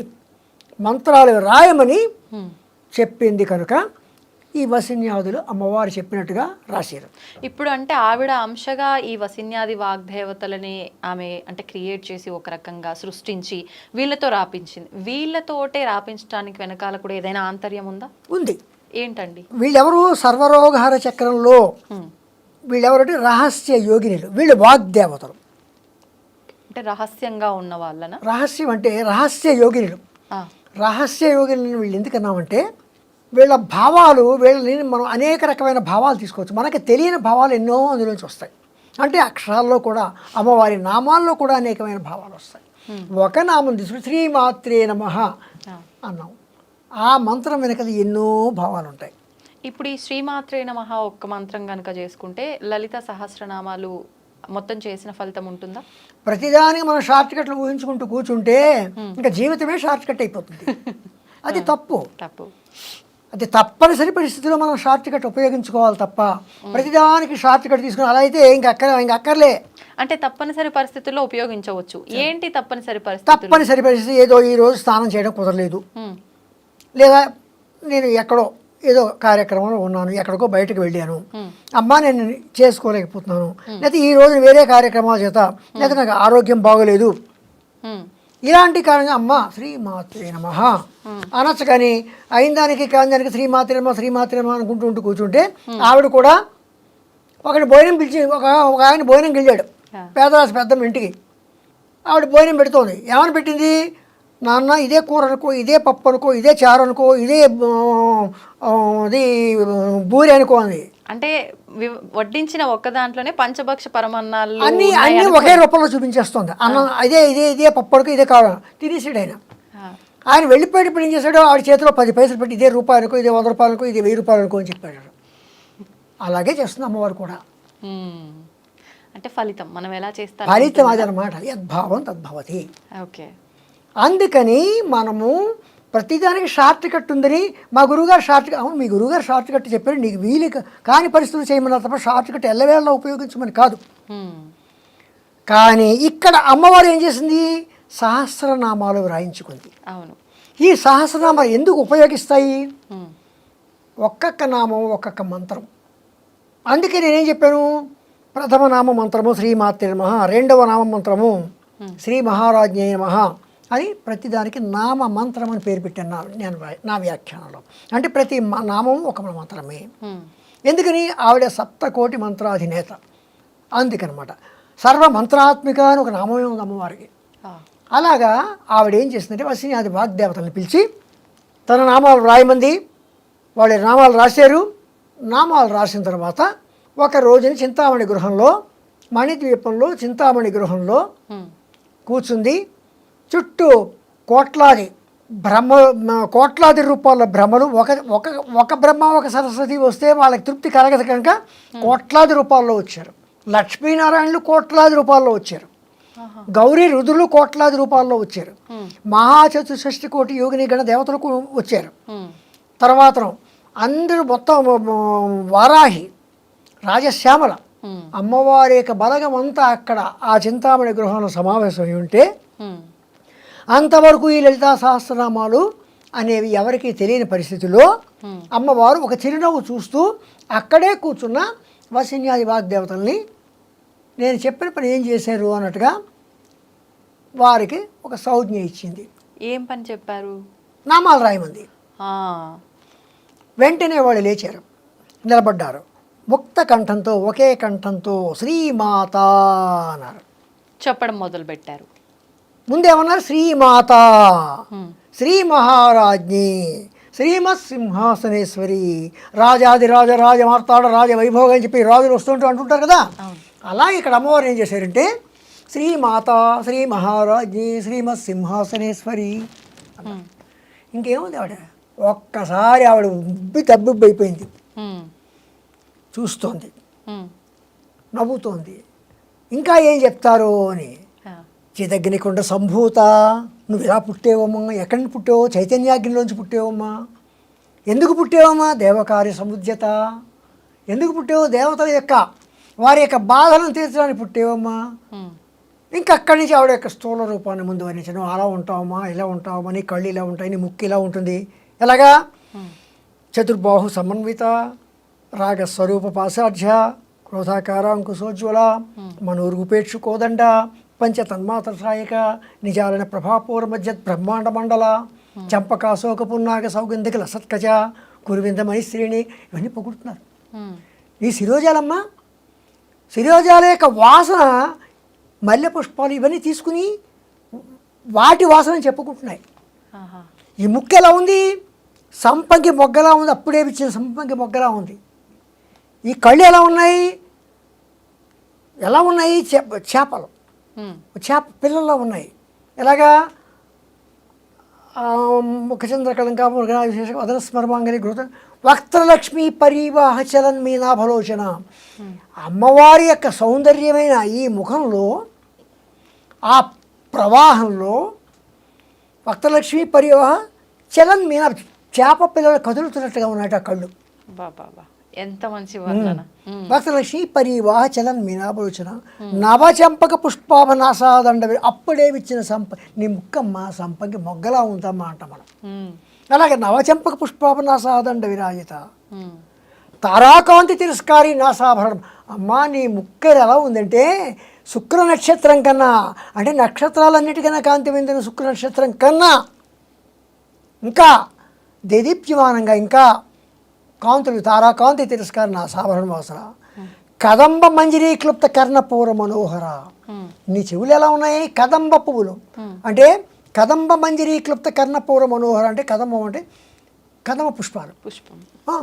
మంత్రాలు రాయమని చెప్పింది కనుక ఈ వసిన్యాదులు అమ్మవారు చెప్పినట్టుగా రాశారు. ఇప్పుడు అంటే ఆవిడ అంశగా ఈ వసిన్యాది వాగ్దేవతలని ఆమె అంటే క్రియేట్ చేసి ఒక రకంగా సృష్టించి వీళ్ళతో రాపించింది. వీళ్ళతోటే రాపించడానికి వెనకాల కూడా ఏదైనా ఆంతర్యం ఉందా? ఉంది. ఏంటండి? వీళ్ళెవరు? సర్వరోగహర చక్రంలో వీళ్ళెవరంటే రహస్య యోగినులు. వీళ్ళు వాగ్దేవతలు. అంటే రహస్యంగా ఉన్న వాళ్ళన? రహస్యం అంటే రహస్య యోగినులు. రహస్య యోగినులు వీళ్ళు ఎందుకన్నామంటే వీళ్ళ భావాలు, వీళ్ళని మనం అనేక రకమైన భావాలు తీసుకోవచ్చు. మనకి తెలియని భావాలు ఎన్నో అందులోంచి వస్తాయి. అంటే అక్షరాల్లో కూడా, అమ్మవారి నామాల్లో కూడా అనేకమైన భావాలు వస్తాయి. ఒక నామం తీసుకుని శ్రీమాత్రే నమః అన్నాం. ఆ మంత్రం వెనక ఎన్నో భావాలు ఉంటాయి. ఇప్పుడు ఈ శ్రీమాత్రే నమః ఒక్క మంత్రం కనుక చేసుకుంటే లలిత సహస్రనామాలు మొత్తం చేసిన ఫలితం ఉంటుందా? ప్రతిదానికి మనం షార్ట్ కట్లు ఊహించుకుంటూ కూర్చుంటే ఇంకా జీవితమే షార్ట్ కట్ అయిపోతుంది. అది తప్పు. అది తప్పనిసరి పరిస్థితిలో మనం షార్ట్ కట్ ఉపయోగించుకోవాలి తప్ప ప్రతిదానికి షార్ట్ కట్ తీసుకుని అలా అయితే ఇంకా అక్కర్లే. అంటే తప్పనిసరి పరిస్థితుల్లో ఉపయోగించవచ్చు. ఏంటి తప్పనిసరి పరిస్థితి? తప్పనిసరి పరిస్థితి ఏదో ఈ రోజు స్నానం చేయడం కుదరలేదు, లేదా నేను ఎక్కడో ఏదో కార్యక్రమంలో ఉన్నాను, ఎక్కడికో బయటకు వెళ్ళాను, అమ్మా నేను చేసుకోలేకపోతున్నాను, లేకపోతే ఈ రోజు వేరే కార్యక్రమాల చేత, లేకపోతే నాకు ఆరోగ్యం బాగోలేదు, ఇలాంటి కారణంగా అమ్మ శ్రీమాత్రే నమః అనొచ్చు. కానీ అయిన దానికి కాని దానికి శ్రీమాత్రే నమః అనుకుంటూ కూర్చుంటే ఆవిడ కూడా ఒకటి భోజనం పిలిచి ఒక ఆయన భోజనం వెళ్ళాడు, పేదరాశి పెద్దమ్మ ఇంటికి. ఆవిడ భోజనం పెడుతోంది. ఏమని పెట్టింది? నాన్న ఇదే కూర అనుకో, ఇదే పప్పు అనుకో, ఇదే చారు అనుకో, ఇదే ఇది బూరి అనుకో అని. అంటే వడ్డించిన ఒక్క దాంట్లోనే పంచభక్ష పరమన్నాలు అన్నీ ఒకే రూపంలో చూపించేస్తుంది. అన్నం ఇదే పప్పు అనుకో, ఇదే కావాలి తినేసాడు ఆయన. ఆయన వెళ్ళిపోయేటప్పుడు ఏం చేశాడు, ఆవిడ చేతిలో 10 పైసలు పెట్టి ఇదే రూపాయలకో, ఇదే 100 రూపాయలకో, ఇది 1000 రూపాయలకో అని చెప్పాడు. అలాగే చేస్తుంది అమ్మవారు కూడా. అంటే ఫలితం మనం ఎలా చేస్తాం, ఫలితం అదనమాట. యద్భావం తద్భవతి. ఓకే. అందుకని మనము ప్రతిదానికి షార్ట్ కట్ ఉందని మా గురువుగారు షార్ట్ కట్, అవును మీ గురువుగారు షార్ట్ కట్ చెప్పారు, నీకు వీలు కాని పరిస్థితులు చేయమన్నారు తప్ప షార్ట్ కట్ ఎల్లవేళ ఉపయోగించమని కాదు. కానీ ఇక్కడ అమ్మవారు ఏం చేసింది, సహస్రనామాలు వ్రాయించుకుంది. అవును. ఈ సహస్రనామాలు ఎందుకు ఉపయోగిస్తాయి, ఒక్కొక్క నామం ఒక్కొక్క మంత్రం. అందుకే నేనేం చెప్పాను, ప్రథమ నామ మంత్రము శ్రీమాత్రే నమః, రెండవ నామ మంత్రము శ్రీ మహారాజ్ఞే నమః అని ప్రతిదానికి నామ మంత్రం అని పేరు పెట్టాను నేను నా వ్యాఖ్యానంలో. అంటే ప్రతి నామం ఒక మంత్రమే. ఎందుకని, ఆవిడ 7 కోటి మంత్రాధినేత. అందుకనమాట సర్వమంత్రాత్మిక అని ఒక నామమే ఉంది అమ్మవారికి. అలాగా ఆవిడ ఏం చేసిందంటే వసిన్యాది వాగ్దేవతలను పిలిచి తన నామాలు రాయమంది. వాళ్ళ నామాలు రాశారు. నామాలు రాసిన తర్వాత ఒక రోజుని చింతామణి గృహంలో, మణిద్వీపంలో చింతామణి గృహంలో కూర్చుంది. చుట్టూ కోట్లాది రూపాయల బ్రహ్మలు, ఒక బ్రహ్మ ఒక సరస్వతి వస్తే వాళ్ళకి తృప్తి కలగదు కనుక కోట్లాది రూపాయల్లో వచ్చారు. లక్ష్మీనారాయణులు కోట్లాది రూపాయల్లో వచ్చారు. గౌరీ రుద్రులు కోట్లాది రూపాయల్లో వచ్చారు. మహాచతుషష్టి కోటి యోగిని గణ దేవతలకు వచ్చారు. తర్వాత అందరూ మొత్తం వారాహి, రాజశ్యామల అమ్మవారి యొక్క బలగం అంతా అక్కడ ఆ చింతామణి గృహంలో సమావేశమై ఉంటే అంతవరకు ఈ లలితా సహస్రనామాలు అనేవి ఎవరికీ తెలియని పరిస్థితిలో అమ్మవారు ఒక చిరునవ్వు చూస్తూ అక్కడే కూర్చున్న వసిన్యాది వాగ్దేవతల్ని నేను చెప్పిన పని ఏం చేశారు అన్నట్టుగా వారికి ఒక సంజ్ఞ ఇచ్చింది. ఏం పని చెప్పారు, నామాలు రాయమంది. వెంటనే వాళ్ళు లేచారు, నిలబడ్డారు. ముక్త కంఠంతో ఒకే కంఠంతో శ్రీమాత అన్నారు. చెప్పడం మొదలు పెట్టారు. ముందేమన్నారు, శ్రీమాత, శ్రీ మహారాజ్ఞి, శ్రీమత్ సింహాసనేశ్వరి, రాజాదిరాజ రాజమార్తాడ రాజ వైభోగం అని చెప్పి రాజులు వస్తుంటూ అంటుంటారు కదా. అలా ఇక్కడ అమ్మవారు ఏం చేశారంటే శ్రీమాత, శ్రీ మహారాజ్ఞి, శ్రీమత్ సింహాసనేశ్వరి. ఇంకేముంది, ఆవిడ ఒక్కసారి ఆవిడ తబ్బిబ్బు అయిపోయింది. చూస్తోంది, నవ్వుతోంది. ఇంకా ఏం చెప్తారో అని. చిదగ్నికుండ సంభూత, నువ్వు ఎలా పుట్టేవమ్మా, ఎక్కడి నుంచి పుట్టావో, చైతన్యాగ్నిలోంచి పుట్టేవమ్మా. ఎందుకు పుట్టేవమ్మా, దేవకార్య సముద్యత. ఎందుకు పుట్టేవో, దేవతల యొక్క వారి యొక్క బాధలను తీర్చడానికి పుట్టేవమ్మా. ఇంకా అక్కడి నుంచి ఆవిడ యొక్క స్థూల రూపాన్ని ముందు వర్ణించను. అలా ఉంటావమ్మా, ఇలా ఉంటావమ్మా, నీ కళ్ళు ఇలా ఉంటాయి, నీ ముక్కు ఇలా ఉంటుంది. ఎలాగా, చతుర్బాహు సమన్విత, రాగస్వరూప పాశాఢ్య, క్రోధాకార అంకుశోజ్వల, మనోర్గుపేక్షు కోదండ, పంచతన్మాత్ర సాయక, నిజాలన ప్రభాపూర మధ్య బ్రహ్మాండ మండల, చంపకాశోక పున్నాగ సౌగంధిక లసత్కజ, కురువింద మణిశ్రేణి, ఇవన్నీ పొగుడుతున్నారు. ఈ శిరోజాలమ్మ, శిరోజాల యొక్క వాసన, మల్లె పుష్పాలు ఇవన్నీ తీసుకుని వాటి వాసన చెప్పుకుంటున్నాయి. ఈ ముక్కు ఎలా ఉంది, సంపంగి మొగ్గలా ఉంది, అప్పుడే ఇచ్చిన సంపంగి మొగ్గలా ఉంది. ఈ కళ్ళు ఎలా ఉన్నాయి, చేపలు, చేప పిల్లల్లో ఉన్నాయి. ఎలాగా, ముఖచంద్రకళంకా మృగనా విశేష వదన స్మర్మాంగని గృత వక్త్రలక్ష్మి పరివాహ చలన్ మీనాభలోచన. అమ్మవారి యొక్క సౌందర్యమైన ఈ ముఖంలో, ఆ ప్రవాహంలో వక్త్రలక్ష్మి పరివాహ చలన్ మీనా, చేప పిల్లలు కదులుతున్నట్టుగా ఉన్నట్టు ఆ కళ్ళు. ఎంత మంచి వర్ణన. వక్త్రలక్ష్మి పరివాహ చలన్ మీనాభలోచన, నవచంపక పుష్పాభనాసాదండ, అప్పుడే ఇచ్చిన నీ ముక్కమ్మ సంపంగి మొగ్గలా ఉందమ్మా అంట మనం. అలాగే నవచంపక పుష్పాభనాసాదండ విరాజిత, తారాకాంతి తిరస్కారి నాసాభరణం. అమ్మా నీ ముక్క ఎలా ఉందంటే శుక్ర నక్షత్రం కన్నా, అంటే నక్షత్రాలన్నిటికన్నా కాంతి పొందిన శుక్ర నక్షత్రం కన్నా ఇంకా దేదీప్యమానంగా, ఇంకా కాంతులు, తారాకాంతి తిరస్కార నాసాభరణ వాసన, కదంబ మంజరీ క్లుప్త కర్ణపూర మనోహర. నీ చెవులు ఎలా ఉన్నాయి, కదంబ పువ్వులు, అంటే కదంబ మంజరి క్లుప్త కర్ణపూర మనోహర అంటే కదంబం అంటే కదంబ పుష్పాలు. పుష్పం. ఆ,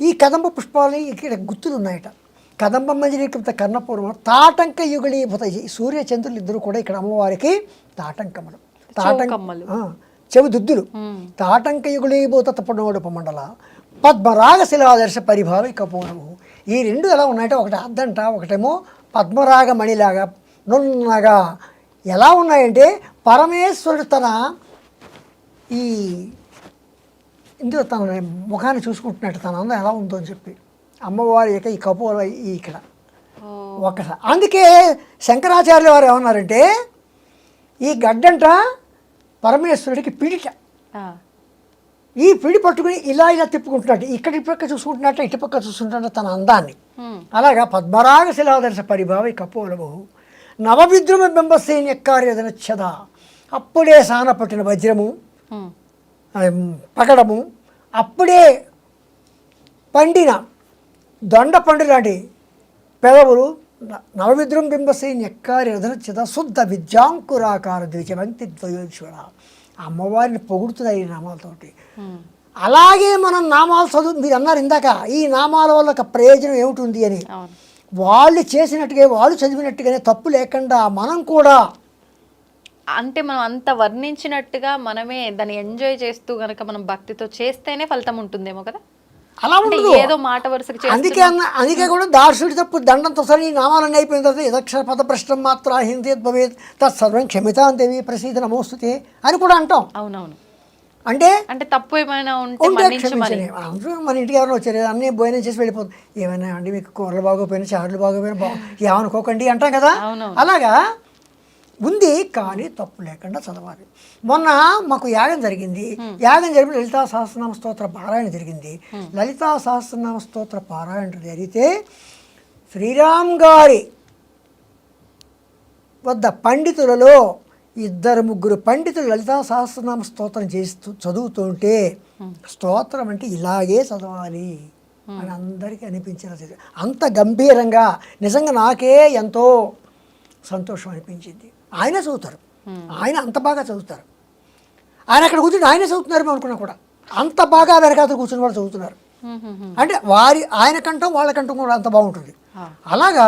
ఈ కదంబ పుష్పాలు ఇక్కడ గుర్తులు ఉన్నాయట. కదంబ మంజరి క్లుప్త కర్ణపూరం తాటంక యుగళీభూత. సూర్య చంద్రులు ఇద్దరు కూడా ఇక్కడ అమ్మవారికి తాటంకములు, చౌకమ్మలు. చెవి దుద్దులు. తాటంక యుగళీభూత తపనోడపమండల పద్మరాగ శిలాదర్శ పరిభావి కపోనము. ఈ రెండు ఎలా ఉన్నాయంటే ఒకటి అద్దంట, ఒకటేమో పద్మరాగ మణిలాగా నున్నగా ఎలా ఉన్నాయంటే పరమేశ్వరుడు తన ఈ ఇందులో తన ముఖాన్ని చూసుకుంటున్నట్టు తన అందం ఎలా ఉందో అని చెప్పి అమ్మవారి యొక్క ఈ కపోల ఇక్కడ ఒక్కసారి. అందుకే శంకరాచార్యుల వారు ఏమన్నారంటే ఈ గడ్డంట పరమేశ్వరుడికి పిడిట. ఈ పిడి పట్టుకుని ఇలా ఇలా తిప్పుకుంటున్నట్టు, ఇక్కడ పక్క చూసుకుంటున్నట్టు, ఇటు పక్క చూసుకుంటున్నట్టు తన అందాన్ని. అలాగా పద్మరాగ శిలాదర్శ పరిభావి కపోలము నవవిద్రుమ బింబసేని ఎక్కార్యదనచ్చద. అప్పుడే సాన పట్టిన వజ్రము పగడము, అప్పుడే పండిన దొండ పండు లాంటి పెదవులు నవవిద్రుం బింబసేని ఎక్కార్యదనచ్చద శుద్ధ విద్యాంకురాకార ద్విజవంతి ద్వయోశ్వర. అమ్మవారిని పొగుడుతున్నాయి ఈ నామాలతోటి. అలాగే మనం నామాలు చదువు, మీరు అన్నారు ఇందాక ఈ నామాల వల్ల ఒక ప్రయోజనం ఏమిటి ఉంది అని. వాళ్ళు చేసినట్టుగా వాళ్ళు చదివినట్టుగానే తప్పు లేకుండా మనం కూడా, అంటే మనం అంత వర్ణించినట్టుగా మనమే దాన్ని ఎంజాయ్ చేస్తూ గనక మనం భక్తితో చేస్తేనే ఫలితం ఉంటుందేమో కదా. అలా ఉండదు. ఏదో మాట వరుసకి అందుకే కూడా దార్శుడి తప్పు దండంతో సరే ఈ నామాలన్నీ అయిపోయిన తర్వాత యదక్షర పదభ్రష్టం మాత్ర హిందీ భవేత్ తత్సర్వం క్షమితాం దేవి ప్రసీద నమోస్తుతే అని కూడా అంటాం. అవునవును. అంటే అంటే తప్పు ఏమైనా ఉంటే క్షమించండి. మన ఇంటికి ఎవరైనా వచ్చారు అన్నీ భోజనం చేసి వెళ్ళిపోతుంది, ఏమైనా అండి మీకు కూరలు బాగోపోయినా చారులు బాగోపోయినా ఏమనుకోకండి అంటాం కదా. అలాగా ఉంది, కానీ తప్పు లేకుండా చదవాలి. మొన్న మాకు యాగం జరిగింది. యాగం జరిపి లలితా సహస్రనామ స్తోత్ర పారాయణ జరిగింది. లలితా సహస్రనామ స్తోత్ర పారాయణ జరిగితే శ్రీరామ్ గారి వద్ద పండితులలో 2-3 పండితులు లలితా సహస్రనామ స్తోత్రం చేస్తూ చదువుతుంటే స్తోత్రం అంటే ఇలాగే చదవాలి అని అందరికీ అనిపించేది. అంత గంభీరంగా నిజంగా నాకే ఎంతో సంతోషం అనిపించింది. ఆయన చదువుతారు, ఆయన అంత బాగా చదువుతారు. ఆయన అక్కడ కూర్చుని ఆయనే చదువుతున్నారు మేము అనుకున్నా కూడా. అంత బాగా వెనకాతలు కూర్చుని వాళ్ళు చదువుతున్నారు. అంటే ఆయన కంఠం వాళ్ళ కంఠం కూడా అంత బాగుంటుంది. అలాగా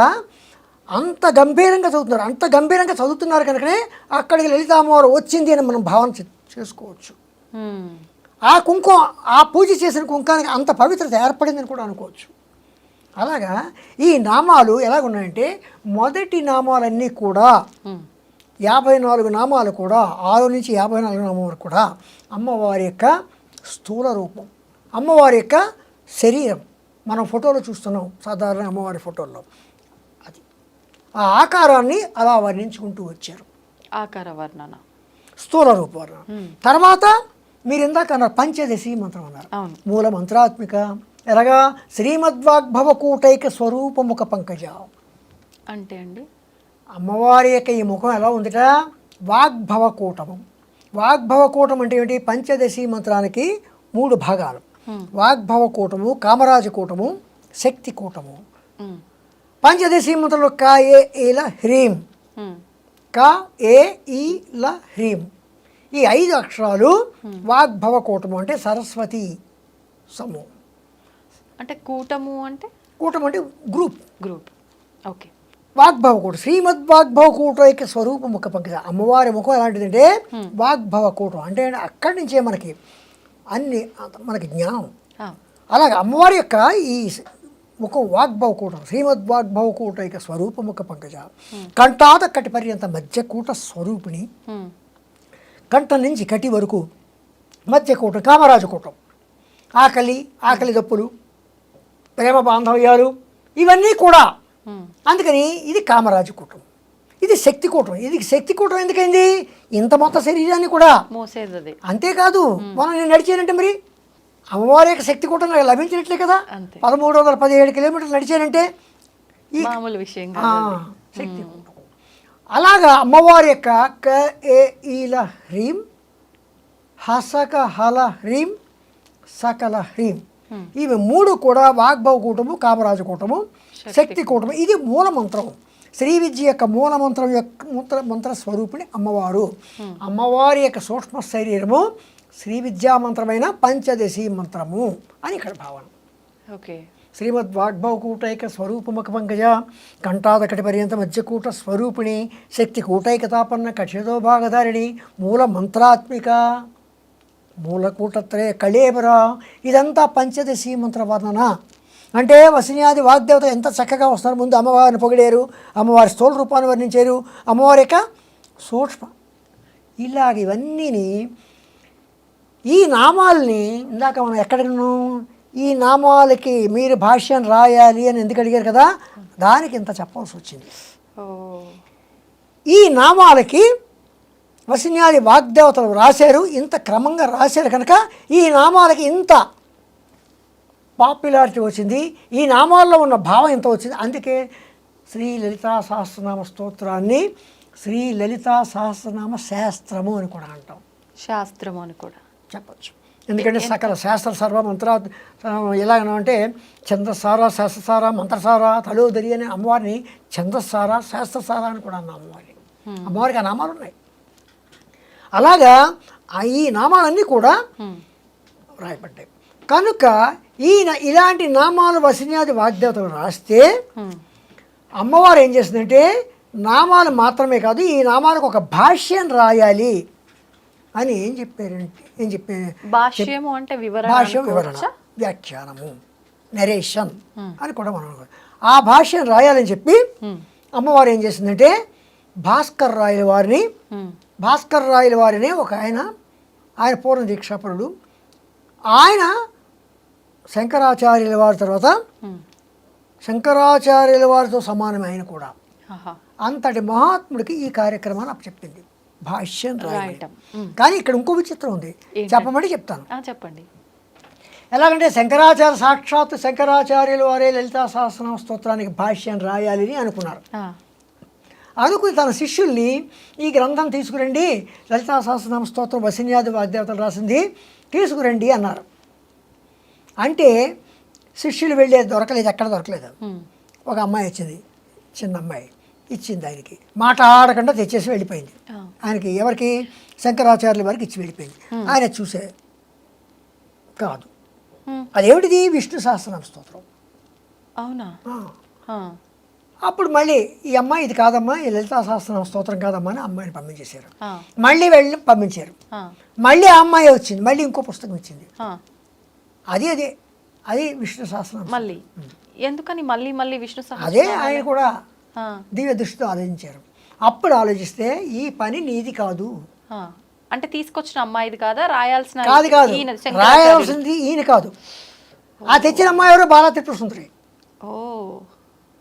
అంత గంభీరంగా చదువుతున్నారు. అంత గంభీరంగా చదువుతున్నారు కనుకనే అక్కడికి లలితామ్మవారు వచ్చింది అని మనం భావన చేసుకోవచ్చు. ఆ కుంకుమ, ఆ పూజ చేసిన కుంకానికి అంత పవిత్రత ఏర్పడిందని కూడా అనుకోవచ్చు. అలాగా ఈ నామాలు ఎలాగున్నాయంటే మొదటి నామాలన్నీ కూడా 54 నామాలు కూడా 6 నుంచి 54 నామాలు వరకు కూడా అమ్మవారి యొక్క స్థూల రూపం, అమ్మవారి యొక్క శరీరం. మనం ఫోటోలో చూస్తున్నాం సాధారణ అమ్మవారి ఫోటోల్లో, అది ఆ ఆకారాన్ని అలా వర్ణించుకుంటూ వచ్చారు. ఆకార వర్ణన, స్థూల రూప వర్ణన. తర్వాత మీరు ఇందాక అన్నారు పంచదశి మంత్రం అన్నారు. మూల మంత్రాత్మిక ఎలాగా శ్రీమద్వాగ్భవకూటైక స్వరూపముఖ పంకజ అంటే అండి అమ్మవారి యొక్క ఈ ముఖం ఎలా ఉందిట, వాగ్భవకూటము. వాగ్భవకూటం అంటే ఏంటి, పంచదశి మంత్రానికి 3 భాగాలు. వాగ్భవకూటము, కామరాజకూటము, శక్తి కూటము. పంచదశి మంత్రంలో క ఏ ఈల హ్రీం, క ఏ ఈల హ్రీం, ఈ 5 అక్షరాలు వాగ్భవకూటము అంటే సరస్వతి సమూహం. అంటే కూటము అంటే గ్రూప్. ఓకే. వాగ్భవకూటం శ్రీమద్వాగ్భవకూటైక స్వరూపముఖ పంకజ. అమ్మవారి ముఖం ఎలాంటిదంటే వాగ్భవకూటం అంటే అక్కడి నుంచే మనకి అన్ని మనకి జ్ఞానం. అలాగే అమ్మవారి యొక్క ఈ ముఖం వాగ్భవకూటం శ్రీమద్వాగ్భవకూటైక స్వరూపముఖ పంకజ. కంఠాద కటి పర్యంత మధ్యకూట స్వరూపిణి. కంఠం నుంచి కటి వరకు మధ్యకూటం కామరాజకూటం. ఆకలి దప్పులు, ప్రేమ బాంధవ్యాలు ఇవన్నీ కూడా. అందుకని ఇది కామరాజకూటం, ఇది శక్తికూటం. ఇది శక్తికూటం ఎందుకైంది, ఇంత మొత్తం శరీరాన్ని కూడా మోసేది. అంతేకాదు మనం నేను నడిచానంటే మరి అమ్మవారి యొక్క శక్తికూటం నాకు లభించినట్లే కదా. 1317 కిలోమీటర్లు నడిచానంటే ఈ మామూలు విషయం శక్తికూటం. అలాగా అమ్మవారి యొక్క క ఏ ఈల హ్రీం, హసక హల హ్రీం, సకల హ్రీం, ఇవి 3 కూడా వాగ్భవకూటము, కామరాజకూటము, శక్తి కూటము. ఇది మూల మంత్రం. శ్రీ విద్య యొక్క మూల మంత్రం యొక్క మంత్ర స్వరూపిణి అమ్మవారు. అమ్మవారి యొక్క సూక్ష్మ శరీరము శ్రీ విద్యా మంత్రమైన పంచదశి మంత్రము అని ఇక్కడ భావన. ఓకే. శ్రీమద్వాగ్భవకూటైక స్వరూపముఖ పంకజ కంఠాదకటి పర్యంత మధ్యకూట స్వరూపిణి శక్తి కూటైకతాపన్న కక్షతో భాగధారిణి మూల మంత్రాత్మిక మూలకూటత్రయ కళేబర. ఇదంతా పంచదశి మంత్ర వర్ణన. అంటే వసిన్యాది వాగ్దేవత ఎంత చక్కగా వస్తున్నారు. ముందు అమ్మవారిని పొగిడారు, అమ్మవారి స్థూల రూపాన్ని వర్ణించారు, అమ్మవారి యొక్క సూక్ష్మ, ఇలాగ ఇవన్నీని ఈ నామాల్ని ఇందాక మనం ఎక్కడికను ఈ నామాలకి మీరు భాష్యం రాయాలి అని ఎందుకు అడిగారు కదా, దానికి ఇంత చెప్పాల్సి వచ్చింది. ఈ నామాలకి వసిన్యాది వాగ్దేవతలు రాశారు, ఇంత క్రమంగా రాశారు కనుక ఈ నామాలకి ఇంత పాపులారిటీ వచ్చింది, ఈ నామాల్లో ఉన్న భావం ఎంత వచ్చింది. అందుకే శ్రీ లలితా సహస్రనామ స్తోత్రాన్ని శ్రీ లలితా సహస్రనామ శాస్త్రము అని కూడా అంటాం. శాస్త్రము అని కూడా చెప్పచ్చు. ఎందుకంటే సకల శాస్త్ర సర్వ మంత్ర ఎలాగనంటే ఛందస్సార శాస్త్రసార మంత్రసార తలోదరి అనే అమ్మవారిని ఛందస్సార శాస్త్రసార అని కూడా అన్నాం అమ్మవారిని. అమ్మవారికి ఆ నామాలు ఉన్నాయి. అలాగా ఈ నామాలన్నీ కూడా రాయబడ్డాయి కనుక ఇలాంటి నామాలు వసిన్యాది వాగ్దేవతలు రాస్తే అమ్మవారు ఏం చేస్తుందంటే నామాలు మాత్రమే కాదు ఈ నామాలకు ఒక భాష్యం రాయాలి అని ఏం చెప్పారు భాష్యము అంటే భాష్యం వివరణ వ్యాఖ్యానము నరేషన్ అని కూడా మనం ఆ భాష్యం రాయాలని చెప్పి అమ్మవారు ఏం చేసిందంటే భాస్కర్ రాయల వారిని ఒక ఆయన పూర్ణ దీక్షాపరుడు, ఆయన శంకరాచార్యుల వారి తర్వాత శంకరాచార్యుల వారితో సమానమే ఆయన కూడా. అంతటి మహాత్ముడికి ఈ కార్యక్రమాన్ని అప్పచెప్పింది భాష్యం రాయటం. కానీ ఇక్కడ ఇంకో విచిత్రం ఉంది, చెప్పమంటే చెప్తాను. చెప్పండి. ఎలాగంటే సాక్షాత్ శంకరాచార్యుల వారే లలితా సహస్రనామ స్తోత్రానికి భాష్యం రాయాలి అని అనుకున్నారు. అనుకుని తన శిష్యుల్ని ఈ గ్రంథం తీసుకురండి, లలితా సహస్రనామ స్తోత్రం వసిన్యాది వాగ్దేవతలు రాసింది, తీసుకురండి అన్నారు. అంటే శిష్యులు వెళ్ళేది దొరకలేదు, ఎక్కడ దొరకలేదు. ఒక అమ్మాయి వచ్చింది, చిన్న అమ్మాయి ఇచ్చింది ఆయనకి, మాట ఆడకుండా తెచ్చేసి వెళ్ళిపోయింది. ఆయనకి ఎవరికి శంకరాచార్యుల వారికి ఇచ్చి వెళ్ళిపోయింది. ఆయన చూసే కాదు, అదేమిటిది విష్ణు సహస్రనామ స్తోత్రం. అవునా? అప్పుడు మళ్ళీ ఈ అమ్మాయి ఇది కాదమ్మా, ఈ లలితా సహస్రనామ స్తోత్రం కాదమ్మా అని అమ్మాయిని పంపించేశారు. మళ్ళీ వెళ్ళి పంపించారు. మళ్ళీ ఆ అమ్మాయి వచ్చింది, మళ్ళీ ఇంకో పుస్తకం వచ్చింది, అది విష్ణు సహస్రనామం. మళ్ళీ ఎందుకని మళ్ళీ మళ్ళీ విష్ణు సహస్రనామం? అదే ఆయన కూడా దివ్య దృష్టితో ఆలోచించారు. అప్పుడు ఆలోచిస్తే ఈ పని నీది కాదు. అంటే తీసుకొచ్చిన అమ్మాయిది కాదా, రాయాల్సిన కాదు రాయాల్సింది ఈయన కాదు. ఆ తెచ్చిన అమ్మాయి ఎవరో బాలా త్రిపురసుందరి. ఓ,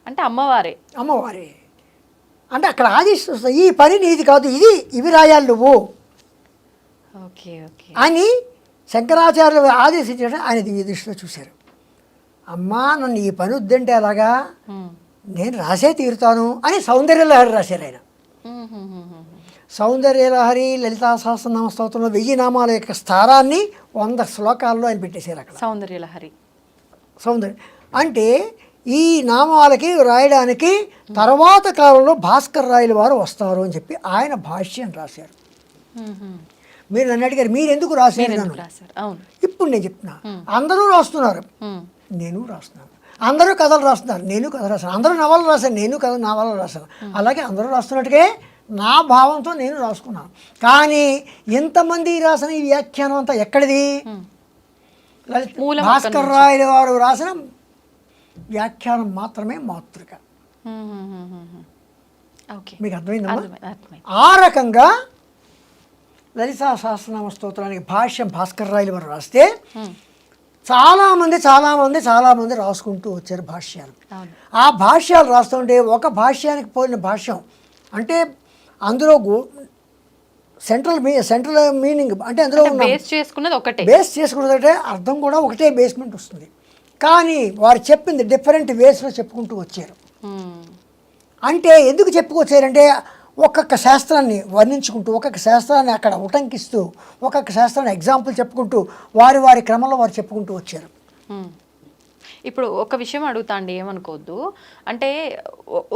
అంటే అమ్మవారే అంటే అక్కడ ఆదేశిస్తుంది, ఈ పని నీది కాదు, ఇవి రాయాలి నువ్వు అని శంకరాచార్యులు ఆదేశించడం ఆయన దివ్య దృష్టిలో చూశారు. అమ్మా నన్ను ఈ పని వద్దంటే అలాగా, నేను రాసే తీరుతాను అని సౌందర్యలహరి రాశారు ఆయన. సౌందర్యలహరి లలితా సహస్రనామ స్తోత్రంలో 1000 నామాల యొక్క స్థానాన్ని 100 శ్లోకాల్లో ఆయన పెట్టేశారు అక్కడ. సౌందర్యలహరి అంటే ఈ నామాలకి రాయడానికి తర్వాత కాలంలో భాస్కర్ రాయల వారు వస్తారు అని చెప్పి ఆయన భాష్యం రాశారు. మీరు నన్ను అడిగారు మీరు ఎందుకు రాశారు. ఇప్పుడు నేను చెప్తున్నా, అందరూ రాస్తున్నారు, నేను రాస్తున్నాను. అందరూ కథలు రాస్తున్నారు, నేను కథ రాశాను. అందరూ నవలు రాశాను, నేను నవలు రాశాను. అలాగే అందరూ రాస్తున్నట్టుగా నా భావంతో నేను రాసుకున్నాను. కానీ ఎంతమంది రాసిన ఈ వ్యాఖ్యానం అంతా ఎక్కడిది? భాస్కర్ రాయల వారు రాసిన వ్యాఖ్యానం మాత్రమే మాతృక. మీకు అర్థమైందమ్మా? ఆ రకంగా లలితా సహస్రనామ స్తోత్రానికి భాష్యం భాస్కర్ రాయల వారు రాస్తే చాలామంది రాసుకుంటూ వచ్చారు భాష్యాలు. ఆ భాష్యాలు రాస్తుంటే ఒక భాష్యానికి పోయిన భాష్యం అంటే అందులో సెంట్రల్ మీనింగ్ అంటే అందులో బేస్ చేసుకున్నది ఒకటే, అర్థం కూడా ఒకటే బేస్మెంట్ వస్తుంది. కానీ వారు చెప్పింది డిఫరెంట్ వేస్లో చెప్పుకుంటూ వచ్చారు. అంటే ఎందుకు చెప్పుకొచ్చారంటే ఒక్కొక్క శాస్త్రాన్ని వర్ణించుకుంటూ, ఒక్కొక్క శాస్త్రాన్ని అక్కడ ఉటంకిస్తూ, ఒక్కొక్క శాస్త్రాన్ని ఎగ్జాంపుల్ చెప్పుకుంటూ వారి క్రమంలో వారు చెప్పుకుంటూ వచ్చారు. ఇప్పుడు ఒక విషయం అడుగుతా అండి, ఏమనుకోవద్దు. అంటే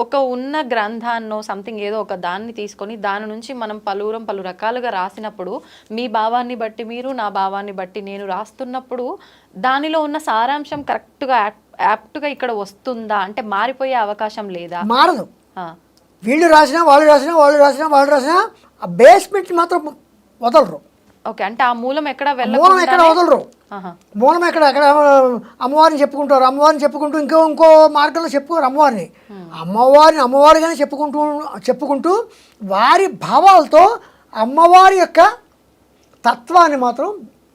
ఒక ఉన్న గ్రంథాన్నో సంథింగ్ ఏదో ఒక దాన్ని తీసుకొని దాని నుంచి మనం పలు రకాలుగా రాసినప్పుడు మీ భావాన్ని బట్టి మీరు, నా భావాన్ని బట్టి నేను రాస్తున్నప్పుడు దానిలో ఉన్న సారాంశం కరెక్ట్గా యాప్ట్గా ఇక్కడ వస్తుందా? అంటే మారిపోయే అవకాశం లేదా? మారదు. ఆ, వీళ్ళు రాసినా వాళ్ళు రాసినా ఆ బేస్మెంట్ మాత్రం వదలరు. ఓకే, అంటే ఆ మూలం ఎక్కడ మూలం ఎక్కడ వదలరు. ఆహా. మూలం ఎక్కడ అమ్మవారిని చెప్పుకుంటారు, అమ్మవారిని చెప్పుకుంటూ ఇంకో మార్గంలో చెప్పుకోరు అమ్మవారిగానే చెప్పుకుంటూ వారి భావాలతో అమ్మవారి యొక్క తత్వాన్ని మాత్రం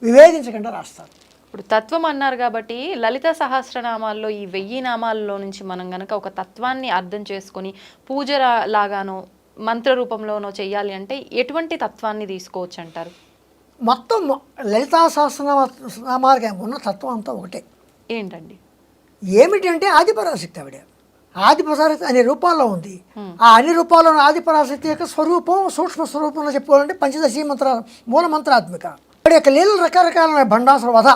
వివేదించకుండా రాస్తారు. ఇప్పుడు తత్వం అన్నారు కాబట్టి లలిత సహస్రనామాల్లో ఈ 1000 నామాల్లో నుంచి మనం గనక ఒక తత్వాన్ని అర్థం చేసుకొని పూజ లాగానో మంత్ర రూపంలోనో చెయ్యాలి అంటే ఎటువంటి తత్వాన్ని తీసుకోవచ్చు అంటారు? మొత్తం లలితా సహస్రనామాలకి ఉన్న తత్వం అంతా ఒకటే. ఏంటండి? ఏమిటంటే ఆదిపరాశక్తి. ఆవిడ ఆదిపరాశక్తి అనే రూపాల్లో ఉంది. ఆ అన్ని రూపాల్లో ఆదిపరాశక్తి యొక్క స్వరూపం సూక్ష్మ స్వరూపంలో చెప్పుకోవాలంటే పంచదశి మూల మంత్రాత్మిక. ఆవిడ యొక్క లీలలు రకరకాల భండాసుర వధ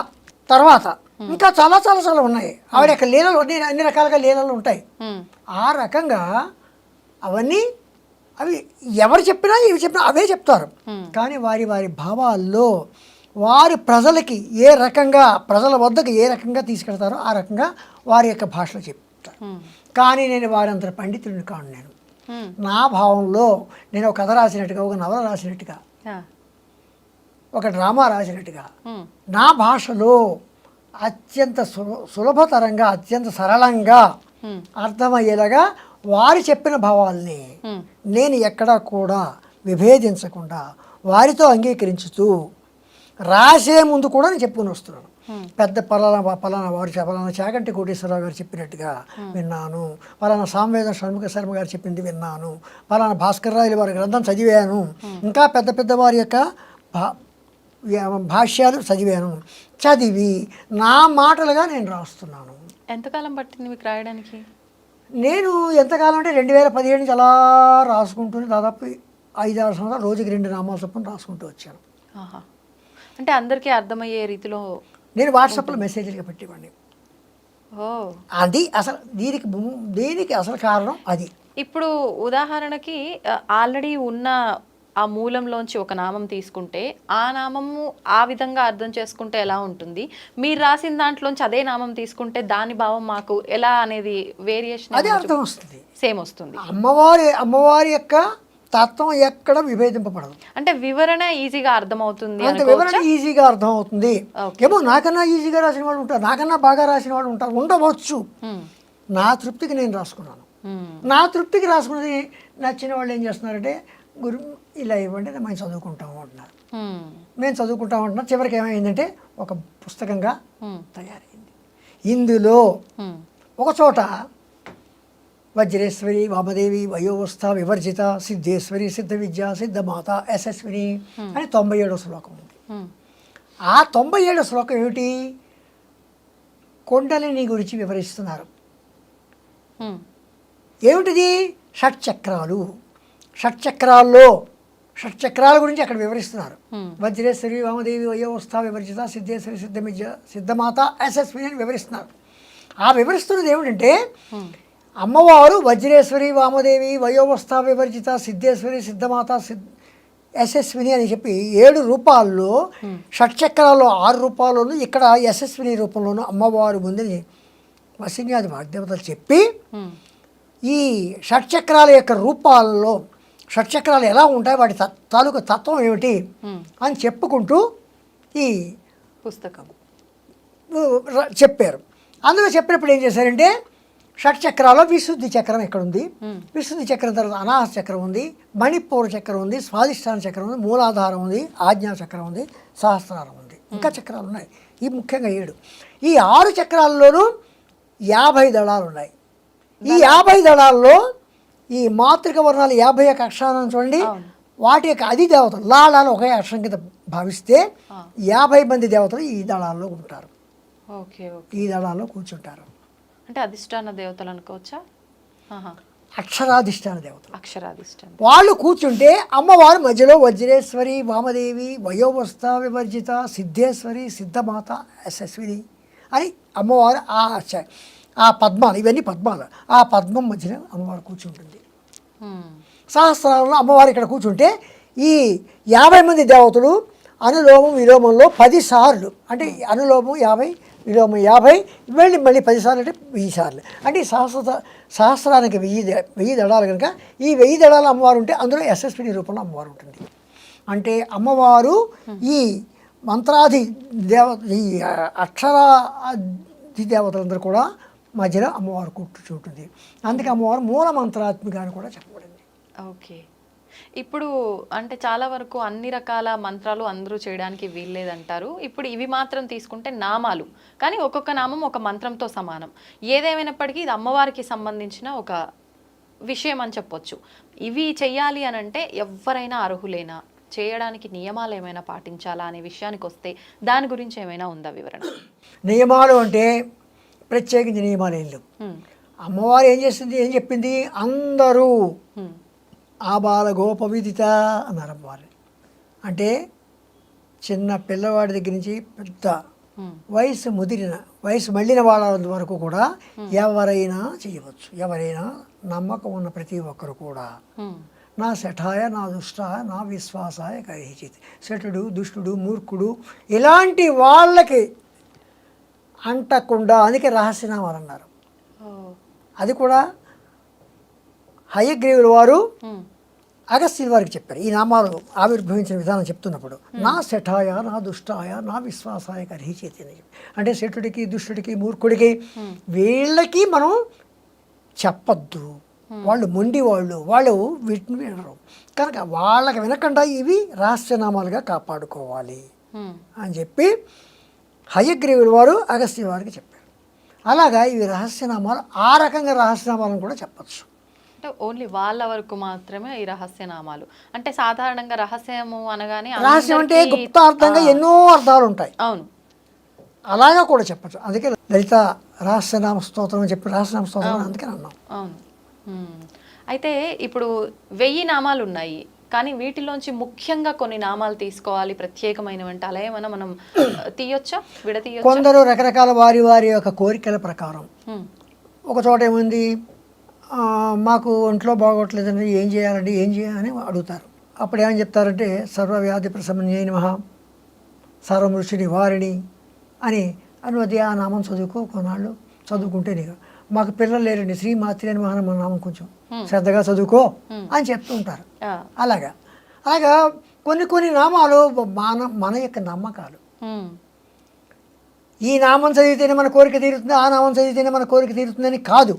తర్వాత ఇంకా చాలా చాలా చాలా ఉన్నాయి. ఆవిడ యొక్క లీలలు అన్ని రకాలుగా లీలలు ఉంటాయి. ఆ రకంగా అవన్నీ అవి ఎవరు చెప్పినా ఇవి చెప్పినా అవే చెప్తారు. కానీ వారి భావాల్లో వారి ప్రజలకి ఏ రకంగా ప్రజల వద్దకు ఏ రకంగా తీసుకెళ్తారో ఆ రకంగా వారి యొక్క భాషలో చెప్తారు. కానీ నేను వారంత పండితుడిని కాను. నేను నా భావంలో నేను ఒక కథ రాసినట్టుగా, ఒక నవల రాసినట్టుగా, ఒక డ్రామా రాసినట్టుగా నా భాషలో అత్యంత సులభతరంగా అత్యంత సరళంగా అర్థమయ్యేలాగా వారు చెప్పిన భావాల్ని నేను ఎక్కడా కూడా విభేదించకుండా వారితో అంగీకరించుతూ రాసే ముందు కూడా నేను చెప్పుకుని వస్తున్నాను. పెద్ద పలానా వారు పలానా చాగంటి కోటేశ్వరరావు గారు చెప్పినట్టుగా విన్నాను, పలానా సామవేద షణ్ముఖ శర్మ గారు చెప్పింది విన్నాను, పలానా భాస్కర్ రాయలు వారి గ్రంథం చదివాను, ఇంకా పెద్ద వారి యొక్క భాష్యాలు చదివి నా మాటలుగా నేను రాస్తున్నాను. ఎంతకాలం పట్టింది మీకు రాయడానికి? నేను ఎంతకాలం అంటే 2017 నుంచి అలా రాసుకుంటూనే దాదాపు 5-6 సంవత్సరాలు రోజుకి 2 నామాల చొప్పున రాసుకుంటూ వచ్చాను. అంటే అందరికీ అర్థమయ్యే రీతిలో నేను వాట్సాప్లో మెసేజ్లుగా పెట్టేవాడిని. అది అసలు దీనికి అసలు కారణం అది. ఇప్పుడు ఉదాహరణకి ఆల్రెడీ ఉన్న ఆ మూలంలోంచి ఒక నామం తీసుకుంటే ఆ నామము ఆ విధంగా అర్థం చేసుకుంటే ఎలా ఉంటుంది, మీరు రాసిన దాంట్లోంచి అదే నామం తీసుకుంటే దాని భావం మాకు ఎలా అనేది వేరియేషన్ అదే అర్థం వస్తుంది, సేమ్ వస్తుంది. అమ్మవారి యొక్క తత్వం ఎక్కడ విభేదింపబడదు. అంటే వివరణ ఈజీగా అర్థమవుతుంది. అంత వివరణ ఈజీగా అర్థమవుతుంది. ఏమో నాకన్నా ఈజీగా రాసిన వాళ్ళు ఉంటారు, నాకన్నా బాగా రాసిన వాళ్ళు ఉండవచ్చు. నా తృప్తికి నేను రాసుకున్నాను. నా తృప్తికి రాసుకున్నది నచ్చిన వాళ్ళు ఏం చేస్తున్నారంటే గురు ఇలా ఇవ్వండి మేము చదువుకుంటాము అంటున్నారు. మేము చదువుకుంటాము అంటున్నారు. చివరికి ఏమైందంటే ఒక పుస్తకంగా తయారైంది. ఇందులో ఒక చోట వజ్రేశ్వరి వామదేవి వయోవస్థ వివర్జిత సిద్ధేశ్వరి సిద్ధ విద్య సిద్ధమాత యశస్విని అని 97వ శ్లోకం ఉంది. ఆ 97వ శ్లోకం ఏమిటి? కొండలిని గురించి వివరిస్తున్నారు. ఏమిటిది? షట్చక్రాలు. షట్చక్రాల గురించి అక్కడ వివరిస్తున్నారు. వజ్రేశ్వరి వామదేవి వయోవస్థ వివర్జిత సిద్ధేశ్వరి సిద్ధ విద్య సిద్ధమాత యశస్విని అని వివరిస్తున్నారు. ఆ వివరిస్తున్నది ఏమిటంటే అమ్మవారు వజ్రేశ్వరి వామదేవి వయోవస్థ వివర్జిత సిద్ధేశ్వరి సిద్ధమాత యశస్విని అని చెప్పి 7 రూపాల్లో, షట్చక్రాల్లో 6 రూపాల్లోనూ, ఇక్కడ యశస్విని రూపంలోనూ అమ్మవారు ముందని వసిన్యాది వాగ్దేవతలు చెప్పి ఈ షట్చక్రాల యొక్క రూపాల్లో షట్చక్రాలు ఎలా ఉంటాయి, వాటి తాలూకు తత్వం ఏమిటి అని చెప్పుకుంటూ ఈ పుస్తకం చెప్పారు. అందులో చెప్పినప్పుడు ఏం చేశారంటే షట్చక్రాల్లో విశుద్ధి చక్రం ఎక్కడుంది, విశుద్ధి చక్రం తర్వాత అనాహత చక్రం ఉంది, మణిపూర చక్రం ఉంది, స్వాధిష్టాన చక్రం ఉంది, మూలాధారం ఉంది, ఆజ్ఞా చక్రం ఉంది, సహస్రారం ఉంది, ఇంకా చక్రాలు ఉన్నాయి. ఈ ముఖ్యంగా 7. ఈ 6 చక్రాల్లోనూ 50 దళాలు ఉన్నాయి. ఈ 50 దళాల్లో ఈ మాతృక వర్ణాలు 51 అక్షరాలను చూడండి, వాటి యొక్క అధి దేవతలు లాళాలు ఒకే అక్షరం కింద భావిస్తే 50 మంది దేవతలు ఈ దళాల్లో ఉంటారు. ఈ దళాల్లో కూర్చుంటారు. అంటే అధిష్టాన దేవతలు అనుకోవచ్చా? అక్షరాధిష్టాన దేవతలు. అక్షరాధిష్టాన వాళ్ళు కూర్చుంటే అమ్మవారు మధ్యలో వజ్రేశ్వరి వామదేవి వయోవస్థ వివర్జిత సిద్ధేశ్వరి సిద్ధమాత యశస్విని అని అమ్మవారు ఆ పద్మాలు, ఇవన్నీ పద్మాలు, ఆ పద్మం మధ్యన అమ్మవారు కూర్చుంటుంది. సహస్రాలలో అమ్మవారు ఇక్కడ కూర్చుంటే ఈ 50 మంది దేవతలు అనులోమం విలోమంలో 10 సార్లు, అంటే అనులోమం 50, విలోమం 50, మళ్ళీ 10 సార్లు అంటే 1000 సార్లు. అంటే ఈ సహస్రానికి 1000 దళాలు కనుక ఈ 1000 దళాల అమ్మవారు ఉంటే అందులో యశస్విని రూపంలో అమ్మవారు ఉంటుంది. అంటే అమ్మవారు ఈ మంత్రాది ఈ అక్షరాది దేవతలందరూ కూడా మధ్యలో అమ్మవారు కూర్చుంటుంది. అందుకే అమ్మవారు మూల మంత్రాత్మిక అని కూడా చెప్పబడింది. ఓకే. ఇప్పుడు అంటే చాలా వరకు అన్ని రకాల మంత్రాలు అందరూ చేయడానికి వీల్లేదంటారు. ఇప్పుడు ఇవి మాత్రం తీసుకుంటే నామాలు, కానీ ఒక్కొక్క నామం ఒక మంత్రంతో సమానం. ఏదేమైనప్పటికీ ఇది అమ్మవారికి సంబంధించిన ఒక విషయం అని చెప్పొచ్చు. ఇవి చెయ్యాలి అని అంటే ఎవరైనా అర్హులేనా, చేయడానికి నియమాలు ఏమైనా పాటించాలా అనే విషయానికి వస్తే దాని గురించి ఏమైనా ఉందా వివరణ? నియమాలు అంటే ప్రత్యేకించి నియమాలు ఏం లేవు. అమ్మవారు ఏం చేస్తుంది, ఏం చెప్పింది, అందరూ ఆబాల గోపవిదిత అన్నారు అమ్మవారిని. అంటే చిన్న పిల్లవాడి దగ్గర నుంచి పెద్ద వయసు మళ్ళిన వాళ్ళ వరకు కూడా ఎవరైనా చేయవచ్చు. ఎవరైనా నమ్మకం ఉన్న ప్రతి ఒక్కరు కూడా నా శఠాయ నా దుష్టాయ నా విశ్వాసాయ కరిహిచిత్. శఠుడు, దుష్టుడు, మూర్ఖుడు ఇలాంటి వాళ్ళకి అంటకుండా, అందుకే రహస్యనామాలు అన్నారు. అది కూడా హయగ్రీవుల వారు అగస్త్యుల వారికి చెప్పారు. ఈ నామాలు ఆవిర్భవించిన విధానం చెప్తున్నప్పుడు నా శఠాయ నా దుష్టాయ నా విశ్వాసాయ కరిహిచిత్ అని. అంటే శఠుడికి, దుష్టుడికి, మూర్ఖుడికి వీళ్ళకి మనం చెప్పద్దు. వాళ్ళు మొండి వాళ్ళు వీటిని వినరు కనుక వాళ్ళకి వినకుండా ఇవి రహస్యనామాలుగా కాపాడుకోవాలి అని చెప్పి హయగ్రీవుల వారు అగస్త్యుల వారికి చెప్పారు. అలాగా ఇవి రహస్యనామాలు, ఆ రకంగా రహస్యనామాలను కూడా చెప్పచ్చు. అంటే ఓన్లీ వాళ్ళ వరకు మాత్రమే ఈ రహస్యనామాలు. అంటే సాధారణంగా రహస్యము అనగానే రహస్యం అంటే గుప్తార్థంగా ఎన్నో అర్థాలు ఉంటాయి. అవును, అలాగా కూడా చెప్పచ్చు. అందుకే లలిత రహస్యనామ స్తోత్రం అని చెప్పి రహస్యనామ స్తోత్రం అందుకని అన్నాం. అవును. అయితే ఇప్పుడు 1000 నామాలు ఉన్నాయి, కానీ వీటిలోంచి ముఖ్యంగా కొన్ని నామాలు తీసుకోవాలి ప్రత్యేకమైనవంటే అలా ఏమైనా మనం తీయొచ్చా, విడతీయొచ్చా? కొందరు రకరకాల వారి యొక్క కోరికల ప్రకారం ఒక చోట ఏముంది, మాకు ఒంట్లో బాగోట్లేదండి, ఏం చేయాలని అడుగుతారు. అప్పుడు ఏమని చెప్తారంటే సర్వవ్యాధి ప్రశమన్యై నమః సర్వమృష్టి నివారిణి అని అనువది ఆ నామం చదువుకో, కొన్నాళ్ళు చదువుకుంటే నీకు. మాకు పిల్లలు లేరండి, శ్రీమాత్రి అని మన నామం కొంచెం శ్రద్ధగా చదువుకో అని చెప్తూ ఉంటారు. అలాగా కొన్ని నామాలు మన యొక్క నమ్మకాలు. ఈ నామం చదివితేనే మన కోరిక తీరుతుంది, ఆ నామం చదివితేనే మన కోరిక తీరుతుందని కాదు.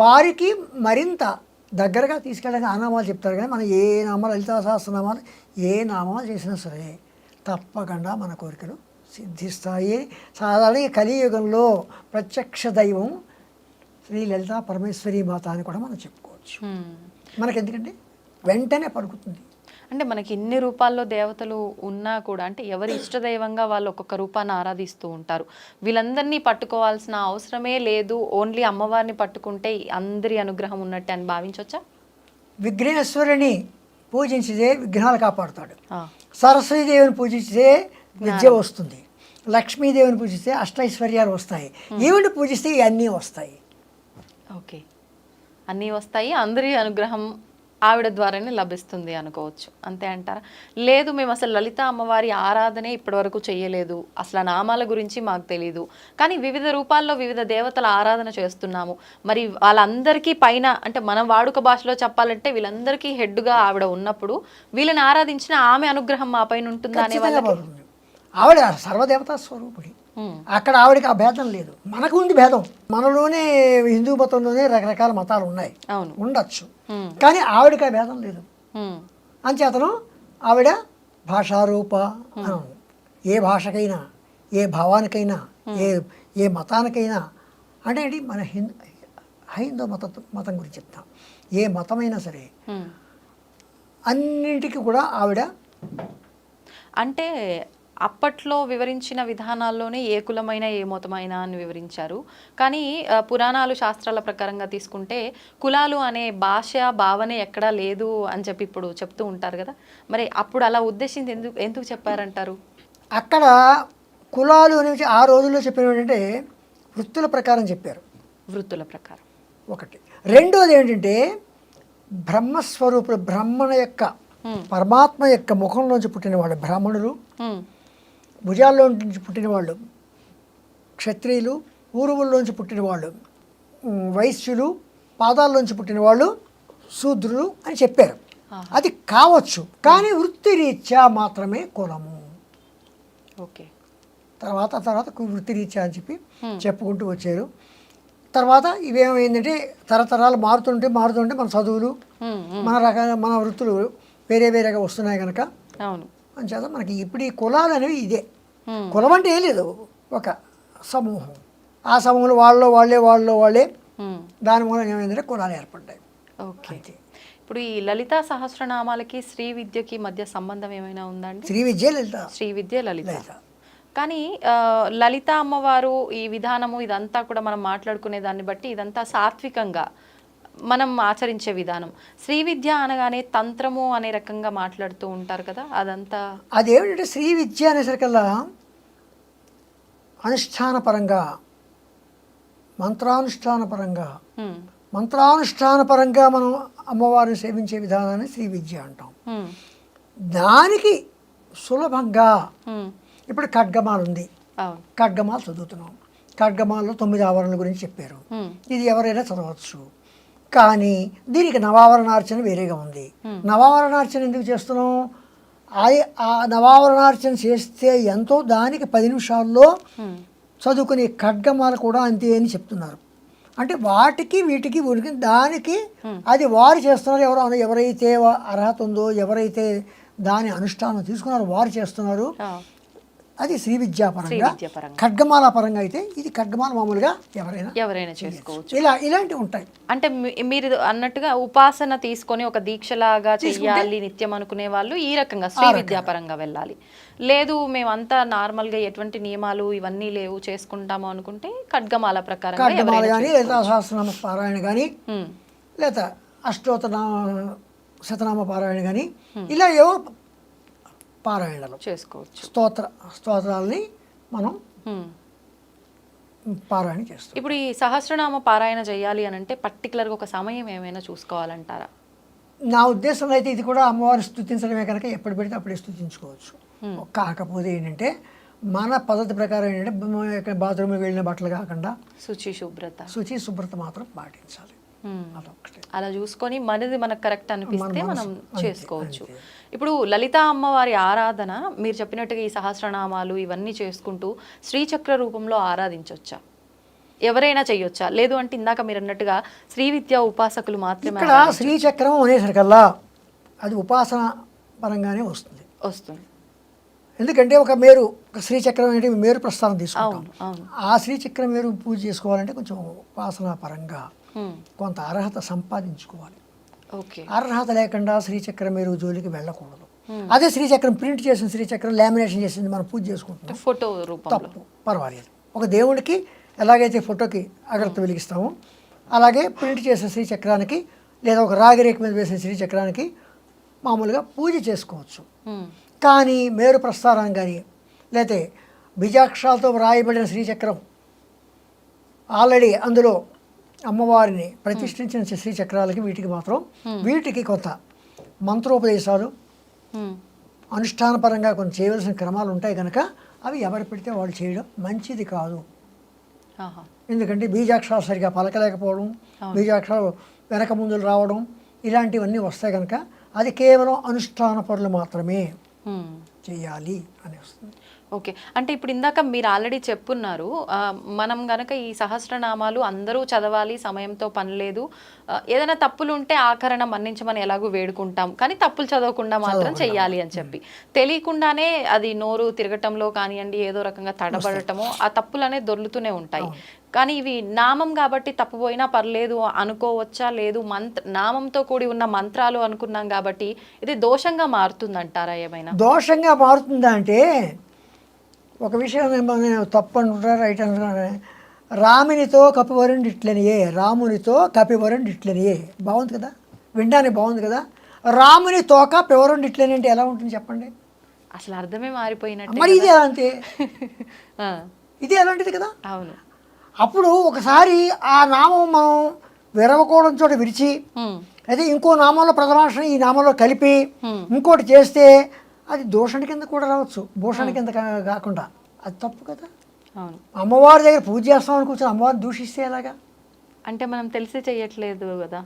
వారికి మరింత దగ్గరగా తీసుకెళ్ళడానికి ఆ నామాలు చెప్తారు. కానీ మనం ఏ నామాలు, లలితా సహస్రనామాలు ఏ నామాలు చేసినా సరే తప్పకుండా మన కోరికలు సిద్ధిస్తాయి. సాధారణంగా కలియుగంలో ప్రత్యక్ష దైవం శ్రీ లలితా పరమేశ్వరి మాత అని కూడా మనం చెప్పుకోవచ్చు. మనకెందుకంటే వెంటనే పలుకుతుంది. అంటే మనకి ఇన్ని రూపాల్లో దేవతలు ఉన్నా కూడా, అంటే ఎవరి ఇష్టదైవంగా వాళ్ళు ఒక్కొక్క రూపాన్ని ఆరాధిస్తూ ఉంటారు. వీళ్ళందరినీ పట్టుకోవాల్సిన అవసరమే లేదు, ఓన్లీ అమ్మవారిని పట్టుకుంటే అందరి అనుగ్రహం ఉన్నట్టు అని భావించవచ్చా? విఘ్నేశ్వరుని పూజించితే విఘ్నాలు కాపాడుతాడు. సరస్వతీదేవిని పూజిస్తే విద్య వస్తుంది. లక్ష్మీదేవిని పూజిస్తే అష్టైశ్వర్యాలు వస్తాయి. ఈవిని పూజిస్తే ఇవన్నీ వస్తాయి. ఓకే, అన్నీ వస్తాయి, అందరి అనుగ్రహం ఆవిడ ద్వారానే లభిస్తుంది అనుకోవచ్చు, అంతే అంటారా? లేదు, మేము అసలు లలిత అమ్మవారి ఆరాధనే ఇప్పటివరకు చేయలేదు, అసలు నామాల గురించి మాకు తెలీదు, కానీ వివిధ రూపాల్లో వివిధ దేవతల ఆరాధన చేస్తున్నాము, మరి వాళ్ళందరికీ పైన, అంటే మనం వాడుక భాషలో చెప్పాలంటే వీళ్ళందరికీ హెడ్గా ఆవిడ ఉన్నప్పుడు వీళ్ళని ఆరాధించిన ఆమె అనుగ్రహం మా పైన ఉంటుందా అనే వాళ్ళకి? ఆవిడ సర్వదేవతా స్వరూపుడి. అక్కడ ఆవిడకి ఆ భేదం లేదు, మనకు ఉంది భేదం. మనలోనే హిందూ మతంలోనే రకరకాల మతాలు ఉన్నాయి, ఉండొచ్చు, కానీ ఆవిడకి ఆ భేదం లేదు. అంచేతను ఆవిడ భాషారూప. ఏ భాషకైనా, ఏ భావానికైనా, ఏ మతానికైనా, అంటే ఏంటి, మన హైందవ మతం గురించి చెప్తాం. ఏ మతమైనా సరే అన్నింటికి కూడా ఆవిడ. అంటే అప్పట్లో వివరించిన విధానాల్లోనే ఏ కులమైన ఏ మతమైనా అని వివరించారు, కానీ పురాణాలు శాస్త్రాల ప్రకారంగా తీసుకుంటే కులాలు అనే భాష భావనే ఎక్కడా లేదు అని చెప్పి ఇప్పుడు చెప్తూ ఉంటారు కదా, మరి అప్పుడు అలా ఉద్దేశించి ఎందుకు చెప్పారంటారు? అక్కడ కులాలు అనేవి ఆ రోజుల్లో చెప్పినవి ఏంటంటే వృత్తుల ప్రకారం చెప్పారు వృత్తుల ప్రకారం ఒకటి. రెండోది ఏంటంటే బ్రహ్మస్వరూపుడు, బ్రహ్మణ యొక్క పరమాత్మ యొక్క ముఖంలోంచి పుట్టిన వాళ్ళు బ్రాహ్మణులు, భుజాల్లో నుంచి పుట్టిన వాళ్ళు క్షత్రియులు, ఊరువుల్లోంచి పుట్టిన వాళ్ళు వైశ్యులు, పాదాల్లోంచి పుట్టిన వాళ్ళు శూద్రులు అని చెప్పారు. అది కావచ్చు, కానీ వృత్తిరీత్యా మాత్రమే కులము. ఓకే. తర్వాత వృత్తిరీత్యా అని చెప్పి చెప్పుకుంటూ వచ్చారు. తర్వాత ఇవేమైందంటే తరతరాలు మారుతుంటే మన చదువులు, మన వృత్తులు వేరేగా వస్తున్నాయి కనుక అవును అంచేత మనకి ఇప్పుడు ఈ కులాలు అనేవి ఇదే. కులం అంటే ఏం లేదు, ఒక సమూహం. ఆ సమూహంలో వాళ్ళే దాని మూలం ఏమైందంటే కులాలు ఏర్పడ్డాయి. ఓకే. ఇప్పుడు ఈ లలితా సహస్రనామాలకి శ్రీ విద్యకి మధ్య సంబంధం ఏమైనా ఉందండి? శ్రీ విద్య లలిత. కానీ లలిత అమ్మవారు ఈ విధానము ఇదంతా కూడా మనం మాట్లాడుకునే దాన్ని బట్టి ఇదంతా సాత్వికంగా మనం ఆచరించే విధానం. శ్రీ విద్య అనగానే తంత్రము అనే రకంగా మాట్లాడుతూ ఉంటారు కదా, అదంతా అదేమిటంటే శ్రీ విద్య అనేసరికల్లా అనుష్ఠానపరంగా మంత్రానుష్ఠానపరంగా మనం అమ్మవారిని సేవించే విధానాన్ని శ్రీ విద్య అంటాం. దానికి సులభంగా ఇప్పుడు ఖడ్గమాల ఉంది, ఖడ్గమాల చదువుతున్నాం. ఖడ్గమాలలో 9 ఆవరణల గురించి చెప్పారు. ఇది ఎవరైనా చదవచ్చు. కానీ దీనికి నవావరణార్చన వేరేగా ఉంది. నవావరణార్చన ఎందుకు చేస్తున్నాం? ఆ నవావరణార్చన చేస్తే ఎంతో, దానికి 10 నిమిషాల్లో చదువుకునే ఖడ్గమాల కూడా అంతే అని చెప్తున్నారు. అంటే వీటికి దానికి అది వారు చేస్తున్నారు. ఎవరైతే అర్హత ఉందో, ఎవరైతే దాని అనుష్ఠానం తీసుకున్నారో వారు చేస్తున్నారు. అది శ్రీ విద్యాపరంగా. ఖడ్గమాల పరంగా అయితే ఇది ఖడ్గమాల మామూలుగా ఎవరైనా చేసుకోవచ్చు. ఇలాంటివి ఉంటాయి. అంటే మీరు అన్నట్టుగా ఉపాసన తీసుకొని ఒక దీక్షలాగా చెయ్యాలి నిత్యం అనుకునే వాళ్ళు ఈ రకంగా శ్రీ విద్యాపరంగా వెళ్ళాలి. లేదు మేమంతా నార్మల్గా ఎటువంటి నియమాలు ఇవన్నీ లేవు చేసుకుంటాము అనుకుంటే ఖడ్గమాల ప్రకారం ఖడ్గమాల కానీ, లేదా సహస్రనామ పారాయణ కానీ, లేదా శతనామ పారాయణ కానీ, ఇలా ఏవో పారాయణలు చేసుకోవచ్చు. స్తోత్రాలని మనం పారాయణ చేస్తాం. ఇప్పుడు ఈ సహస్రనామ పారాయణ చేయాలి అని అంటే పర్టికులర్గా ఒక సమయం ఏమైనా చూసుకోవాలంటారా? నా ఉద్దేశంలో అయితే ఇది కూడా అమ్మవారిని స్తుతించడమే కనుక ఎప్పుడు పెడితే అప్పుడే స్తుతించుకోవచ్చు. కాకపోతే ఏంటంటే మన పద్ధతి ప్రకారం ఏంటంటే బాత్రూమ్కి వెళ్ళిన బట్టలు కాకుండా శుచి శుభ్రత మాత్రం పాటించాలి. అలా చూసుకొని మనది మనకు కరెక్ట్ అనిపిస్తే మనం చేసుకోవచ్చు. ఇప్పుడు లలితా అమ్మవారి ఆరాధన మీరు చెప్పినట్టుగా ఈ సహస్రనామాలు ఇవన్నీ చేసుకుంటూ శ్రీచక్ర రూపంలో ఆరాధించవచ్చా? ఎవరైనా చెయ్యొచ్చా? లేదు అంటే ఇందాక మీరు అన్నట్టుగా శ్రీ విద్యా ఉపాసకులు మాత్రమే? ఇక్కడ శ్రీచక్రం అనేసరికల్లా అది ఉపాసన పరంగానే వస్తుంది. ఎందుకంటే ఒక శ్రీచక్రం అంటే మేరు ప్రస్థానం తీసుకుంటాం. ఆ శ్రీచక్రం మేరు పూజ చేసుకోవాలంటే కొంచెం ఉపాసన పరంగా కొంత అర్హత సంపాదించుకోవాలి. అర్హత లేకుండా శ్రీచక్రం మేరు జోలికి వెళ్ళకూడదు. అదే శ్రీచక్రం ప్రింట్ చేసిన శ్రీచక్రం లామినేషన్ చేసింది మనం పూజ చేసుకుంటాం, ఫోటో రూపంలో తప్పు, పర్వాలేదు. ఒక దేవుడికి ఎలాగైతే ఫోటోకి అగరత్తి వెలిగిస్తామో అలాగే ప్రింట్ చేసిన శ్రీచక్రానికి లేదా ఒక రాగిరేఖ మీద వేసిన శ్రీచక్రానికి మామూలుగా పూజ చేసుకోవచ్చు. కానీ మేరు ప్రస్థానం కానీ లేకపోతే బీజాక్షరాలతో వ్రాయబడిన శ్రీచక్రం ఆల్రెడీ అందులో అమ్మవారిని ప్రతిష్ఠించిన శ్రీచక్రాలకి వీటికి కొంత మంత్రోపదేశాలు అనుష్ఠానపరంగా కొంచెం చేయవలసిన క్రమాలు ఉంటాయి కనుక అవి ఎవరు పెడితే వాళ్ళు చేయడం మంచిది కాదు. ఎందుకంటే బీజాక్షరాలు సరిగా పలకలేకపోవడం, బీజాక్షరాలు వెనక ముందులు రావడం ఇలాంటివన్నీ వస్తాయి కనుక అది కేవలం అనుష్ఠాన పనులు మాత్రమే చేయాలి అని వస్తుంది. ఓకే. అంటే ఇప్పుడు ఇందాక మీరు ఆల్రెడీ చెప్పున్నారు, మనం గనక ఈ సహస్రనామాలు అందరూ చదవాలి, సమయంతో పని లేదు, ఏదైనా తప్పులు ఉంటే ఆకరణ మన్నించమని ఎలాగో వేడుకుంటాం, కానీ తప్పులు చదవకుండా మాత్రం చెయ్యాలి అని చెప్పి తెలియకుండానే అది నోరు తిరగటంలో కానివ్వండి, ఏదో రకంగా తడబడటమో ఆ తప్పులు అనేవి దొర్లుతూనే ఉంటాయి. కానీ ఇవి నామం కాబట్టి తప్పుపోయినా పర్లేదు అనుకోవచ్చా? లేదు నామంతో కూడి ఉన్న మంత్రాలు అనుకున్నాం కాబట్టి ఇది దోషంగా మారుతుందంటారా? ఏమైనా దోషంగా మారుతుందా అంటే ఒక విషయం నేను తప్పు అంటున్నా, రైట్ అంటున్నా. రామునితో కపివరుండిట్లనియే బాగుంది కదా, వినడానికి బాగుంది కదా. రాముని తోక పివరుండిట్లని అంటే ఎలా ఉంటుంది చెప్పండి? అసలు అర్థమే మారిపోయినట్టు. మరి ఇది అంతే, ఆ, ఇది అలాంటిది కదా. అవును. అప్పుడు ఒకసారి ఆ నామం మనం విరవకోవడం చోట విరిచి ఉమ్, అదే ఇంకో నామంలో ప్రథమాక్షరం ఈ నామంలో కలిపి Hmm. ఇంకోటి చేస్తే అది దోషణ కింద కూడా రావచ్చు, భూషణ కింద కాకుండా. అది తప్పు కదా. అవును. అమ్మవారి దగ్గర పూజ చేస్తామని కూర్చొని అమ్మవారిని దూషిస్తే ఎలాగా? అంటే మనం తెలిసి చెయ్యట్లేదు కదా,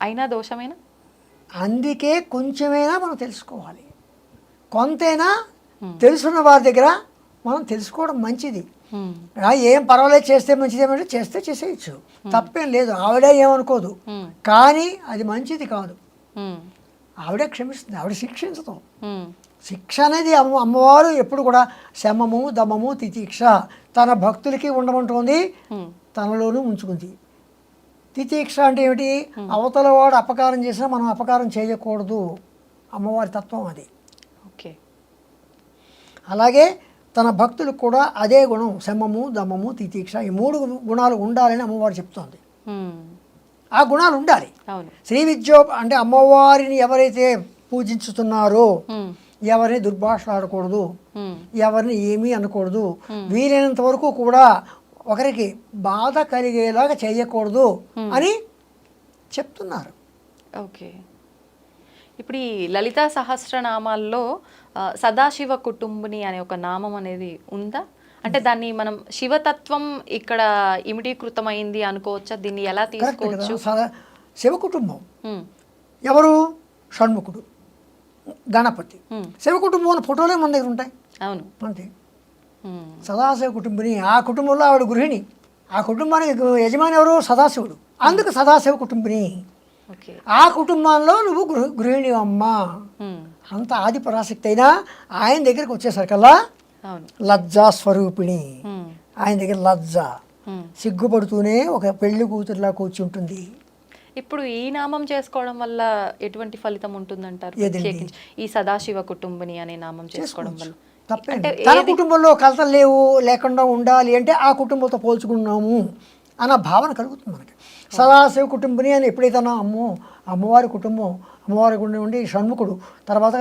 అయినా దోషమేనా? అందుకే కొంచెమైనా మనం తెలుసుకోవాలి, కొంతైనా తెలుసున్న వారి దగ్గర మనం తెలుసుకోవడం మంచిది. ఉమ్, ఏం పర్వాలేదు, చేస్తే మంచిది, ఏమంటే చేస్తే చేసేయచ్చు, తప్పేం లేదు, ఆవిడే ఏమనుకోదు. ఉమ్, కానీ అది మంచిది కాదు. ఉమ్, ఆవిడే క్షమిస్తుంది, ఆవిడ శిక్షించదు. ఉమ్, శిక్ష అనేది అమ్మవారు ఎప్పుడు కూడా శమము దమము తితీక్ష తన భక్తులకి ఉండమంటోంది, ఉమ్, తనలోనూ ఉంచుకుంది. తితీక్ష అంటే ఏమిటి? అవతల వాడు అపకారం చేసినా మనం అపకారం చేయకూడదు, అమ్మవారి తత్వం అది. ఓకే. అలాగే తన భక్తులకు కూడా అదే గుణం, శమము దమము తితీక్ష, ఈ 3 గుణాలు ఉండాలని అమ్మవారు చెప్తోంది. ఉమ్, ఆ గుణాలు ఉండాలి. అవును. శ్రీ విద్యో అంటే అమ్మవారిని ఎవరైతే పూజించుతున్నారో ఉమ్, ఎవరిని దుర్భాషలాడకూడదు, ఉమ్, ఎవరిని ఏమీ అనకూడదు, వీలైనంత వరకు కూడా ఒకరికి బాధ కలిగేలాగా చేయకూడదు అని చెప్తున్నారు. ఓకే. ఇప్పుడు ఈ లలితా సహస్రనామాల్లో సదాశివ కుటుంబిని అనే ఒక నామం అనేది ఉందా? అంటే దాన్ని మనం శివతత్వం ఇక్కడ ఇమిడీకృతమైంది అనుకోవచ్చా? దీన్ని ఎలా కరెక్ట్ కదా. తీసుకోవచ్చు? శివ కుటుంబం ఉమ్, ఎవరు? షణ్ముఖుడు, గణపతి. ఉమ్, శివ కుటుంబం ఫోటోలే మన దగ్గర ఉంటాయి అవును. అంతే. ఉమ్, సదాశివ కుటుంబిని, ఆ కుటుంబంలో ఆవిడ గృహిణి, ఆ కుటుంబానికి యజమాని ఎవరు? సదాశివుడు, అందుకు సదాశివ కుటుంబిని. ఓకే. ఆ కుటుంబంలో నువ్వు గృహిణి అమ్మ. ఉమ్, అంత ఆది పరాశక్తి అయినా ఆయన దగ్గరికి వచ్చేసరికల్లా అవును. లజ్జా స్వరూపిణి. ఉమ్, ఆయన దగ్గర లజ్జ, ఉమ్. సిగ్గుపడుతూనే ఒక పెళ్లి కూతురులా కూర్చుంటుంది. ఇప్పుడు ఈ నామం చేసుకోవడం వల్ల ఎటువంటి ఫలితం ఉంటుందంటారు? ఏదండి? ప్రత్యేకించి ఈ సదాశివ కుటుంబిని అనే నామం చేసుకోవడం వల్ల తప్పేంటి? అంటే తన ఏది? కుటుంబంలో కలతలు లేకుండా ఉండాలి అంటే ఆ కుటుంబంతో పోల్చుకున్నాము అన్న భావన కలుగుతుంది మనకి. సదాశివ కుటుంబిని అని ఎప్పుడైతే అమ్మో అమ్మవారి కుటుంబం, అమ్మవారి గుండె ఉండి షణ్ముఖుడు, తర్వాత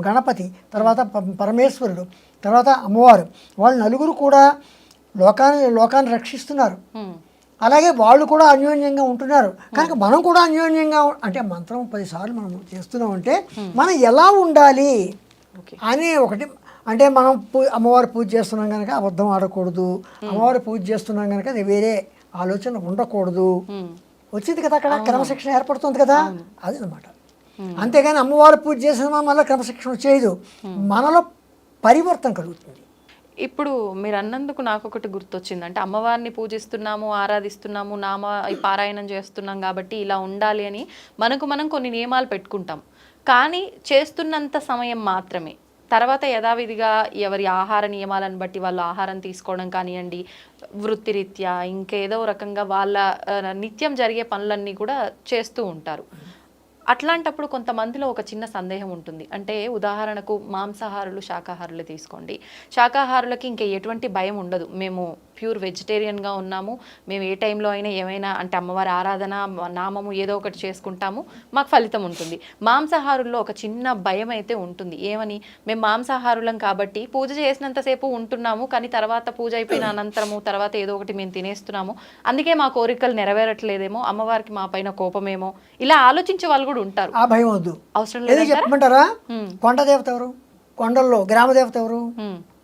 గణపతి, తర్వాత పరమేశ్వరుడు, తర్వాత అమ్మవారు, వాళ్ళు నలుగురు కూడా లోకాన్ని రక్షిస్తున్నారు. ఉమ్, అలాగే వాళ్ళు కూడా అన్యోన్యంగా ఉంటున్నారు కనుక మనం కూడా అన్యోన్యంగా అంటే మంత్రం 10 సార్లు మనం చేస్తున్నామంటే మనం ఎలా ఉండాలి ఓకే. అని ఒకటి. అంటే మనం అమ్మవారి పూజ చేస్తున్నాం కనుక అబద్ధం ఆడకూడదు, అమ్మవారి పూజ చేస్తున్నాం కనుక అది వేరే ఆలోచన ఉండకూడదు. ఉమ్, వచ్చింది కదా, అక్కడ క్రమశిక్షణ ఏర్పడుతుంది కదా, అది అనమాట. అంతేగాని అమ్మవారి పూజ చేసిన మళ్ళీ క్రమశిక్షణ వచ్చేది, మనలో పరివర్తన కలుగుతుంది. ఇప్పుడు మీరు అన్నందుకు నాకు ఒకటి గుర్తొచ్చింది. అంటే అమ్మవారిని పూజిస్తున్నాము, ఆరాధిస్తున్నాము, ఈ పారాయణం చేస్తున్నాం కాబట్టి ఇలా ఉండాలి అని మనం కొన్ని నియమాలు పెట్టుకుంటాం. కానీ చేస్తున్నంత సమయం మాత్రమే. తర్వాత యథావిధిగా ఎవరి ఆహార నియమాలను బట్టి వాళ్ళు ఆహారం తీసుకోవడం కానివ్వండి, వృత్తిరీత్యా ఇంకేదో రకంగా వాళ్ళ నిత్యం జరిగే పనులన్నీ కూడా చేస్తూ ఉంటారు. అట్లాంటప్పుడు కొంతమందిలో ఒక చిన్న సందేహం ఉంటుంది. అంటే ఉదాహరణకు మాంసాహారులు, శాకాహారులు తీసుకోండి. శాకాహారులకి ఇంకా ఎటువంటి భయం ఉండదు, మేము ప్యూర్ వెజిటేరియన్గా ఉన్నాము, మేము ఏ టైంలో అయినా ఏమైనా అంటే అమ్మవారి ఆరాధన నామము ఏదో ఒకటి చేసుకుంటాము, మాకు ఫలితం ఉంటుంది. మాంసాహారుల్లో ఒక చిన్న భయం అయితే ఉంటుంది. ఏమని? మేము మాంసాహారులం కాబట్టి పూజ చేసినంతసేపు ఉంటున్నాము, కానీ తర్వాత పూజ అయిపోయిన అనంతరము తర్వాత ఏదో ఒకటి మేము తినేస్తున్నాము, అందుకే మా కోరికలు నెరవేరట్లేదేమో, అమ్మవారికి మా పైన కోపమేమో, ఇలా ఆలోచించే వాళ్ళు కూడా ఉంటారు. ఆ భయం వద్దు. అవసరం ఏది లేదు. చెప్పమంటారా? కొండ దేవత ఎవరు? కొండల్లో గ్రామ దేవత ఎవరు?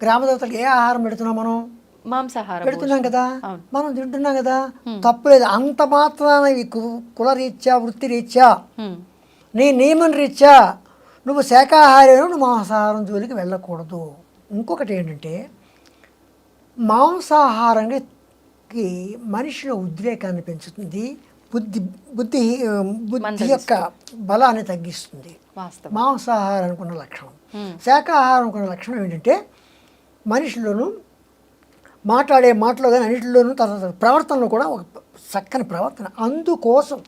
గ్రామ దేవతలకు ఏ ఆహారం పెడుతున్నాం మనం? మాంసాహారం పెడుతున్నాం కదా, మనం తింటున్నాం కదా, తప్పులేదు. అంత మాత్రాన కులరీత్యా, వృత్తిరీత్యా, నీ నియమం రీత్యా నువ్వు శాకాహారి, నువ్వు మాంసాహారం జోలికి వెళ్ళకూడదు. ఇంకొకటి ఏంటంటే మాంసాహారానికి మనిషిలో ఉద్రేకాన్ని పెంచుతుంది, బుద్ధి యొక్క బలాన్ని తగ్గిస్తుంది. మాంసాహారానికి ఉన్న లక్షణం. శాకాహారానికి ఉన్న లక్షణం ఏంటంటే మనిషిలోనూ మాట్లాడే మాటలో కానీ అన్నింటిలోనూ తర్వాత ప్రవర్తనలో కూడా ఒక చక్కని ప్రవర్తన. అందుకోసం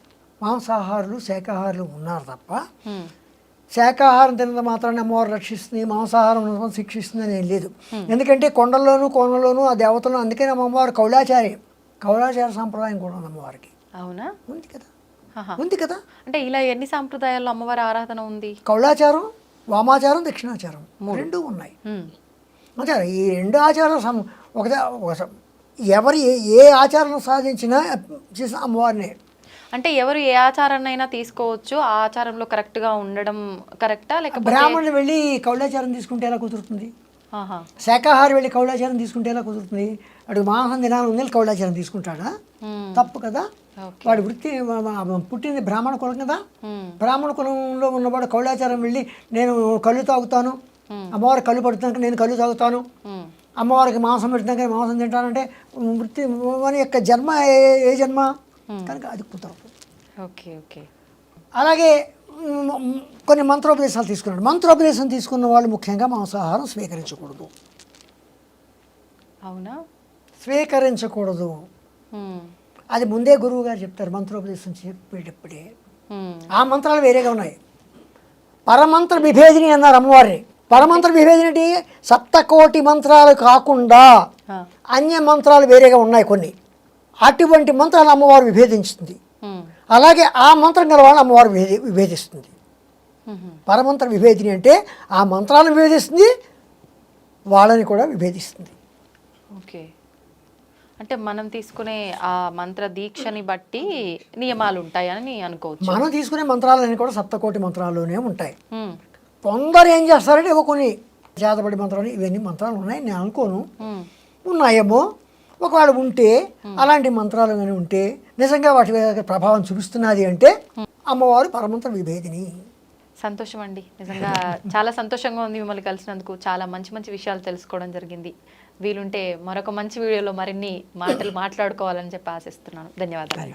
మాంసాహారులు శాకాహారులు ఉన్నారు తప్ప శాకాహారం తినడం మాత్రాన్ని అమ్మవారు రక్షిస్తుంది, మాంసాహారం శిక్షిస్తుంది అని ఏం లేదు. ఎందుకంటే కొండల్లోనూ కోనల్లోనూ ఆ దేవతలను, అందుకని అమ్మవారు కౌలాచార సాంప్రదాయం కూడా ఉంది అమ్మవారికి. అవునా? ఉంది కదా. అంటే ఇలా ఎన్ని సాంప్రదాయాల్లో అమ్మవారి ఆరాధన ఉంది? కౌలాచారం వామాచారం దక్షిణాచారం రెండూ ఉన్నాయి. అంటే ఈ రెండు ఆచారాలు ఎవరు ఏ ఆచారం సాధించినా చేసిన అమ్మవారినే. అంటే ఎవరు ఏ ఆచారాన్నైనా తీసుకోవచ్చు, ఆ ఆచారంలో కరెక్ట్గా ఉండడం కరెక్టా? లేకపోతే బ్రాహ్మణులు వెళ్ళి కౌలాచారం తీసుకుంటే ఎలా కుదురుతుంది? శాకాహారి వెళ్ళి కౌలాచారం తీసుకుంటే ఎలా కుదురుతుంది? వాడు మాంసం దినాలు ఉంది కౌలాచారం తీసుకుంటాడా? తప్పు కదా. వాడి వృత్తి పుట్టింది బ్రాహ్మణ కులం కదా. బ్రాహ్మణ కులంలో ఉన్నవాడు కౌలాచారం వెళ్ళి నేను కళ్ళు తాగుతాను, అమ్మవారికి కళ్ళు పడుతున్నాక నేను కళ్ళు తాగుతాను, అమ్మవారికి మాంసం పెడుతున్నాక మాంసం తింటానంటే వృత్తి మన యొక్క జన్మ ఏ జన్మ కనుక అది కుదరదు. Okay okay. అలాగే కొన్ని మంత్రోపదేశాలు తీసుకున్నాడు. మంత్రోపదేశం తీసుకున్న వాళ్ళు ముఖ్యంగా మాంసాహారం స్వీకరించకూడదు. అవునా? స్వీకరించకూడదు. అది ముందే గురువు గారు చెప్తారు మంత్రోపదేశం చెప్పేటప్పుడే. ఆ మంత్రాలు వేరేగా ఉన్నాయి. పరమంత్ర విభేదిని అన్నారు అమ్మవారిని. పరమంత్ర విభేదిని అంటే సప్తకోటి మంత్రాలు కాకుండా అన్య మంత్రాలు వేరేగా ఉన్నాయి కొన్ని. అటువంటి మంత్రాలు అమ్మవారు విభేదించింది. అలాగే ఆ మంత్రం గల వాళ్ళని అమ్మవారు విభేదిస్తుంది. పరమంత్ర విభేదిని అంటే ఆ మంత్రాలను విభేదిస్తుంది, వాళ్ళని కూడా విభేదిస్తుంది. ఓకే. అంటే మనం తీసుకునే ఆ మంత్ర దీక్షని బట్టి నియమాలు ఉంటాయని అనుకోవచ్చు. మనం తీసుకునే మంత్రాలన్నీ కూడా సప్తకోటి మంత్రాల్లోనే ఉంటాయి. కొందరు ఏం చేస్తారంటే కొన్ని జాతపడి మంత్రాలు ఇవన్నీ మంత్రాలు ఉన్నాయి నేను అనుకోను, ఉన్నాయేమో. ఒకవేళ ఉంటే అలాంటి మంత్రాలు కానీ ఉంటే నిజంగా వాటి ప్రభావం చూపిస్తున్నది అంటే అమ్మవారు పరమంత్ర విభేదిని. సంతోషం అండి, నిజంగా చాలా సంతోషంగా ఉంది మిమ్మల్ని కలిసినందుకు. చాలా మంచి మంచి విషయాలు తెలుసుకోవడం జరిగింది. వీలుంటే మరొక మంచి వీడియోలో మరిన్ని మాటలు మాట్లాడుకోవాలని చెప్పి ఆశిస్తున్నాను. ధన్యవాదాలు.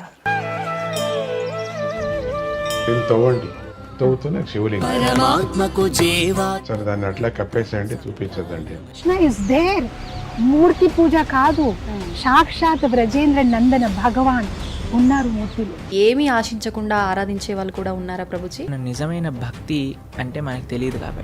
తవ్వుతూనే శివలింగం సరే దాన్ని అట్లా కప్పేసేయండి, చూపించదండి. మూర్తి పూజ కాదు, సాక్షాత్ బ్రజేంద్ర నందన భగవాన్ ఉన్నారు మూర్తిలో. ఏమీ ఆశించకుండా ఆరాధించే వాళ్ళు కూడా ఉన్నారా ప్రభుజీ? నిజమైన భక్తి అంటే మనకు తెలియదు కాబట్టి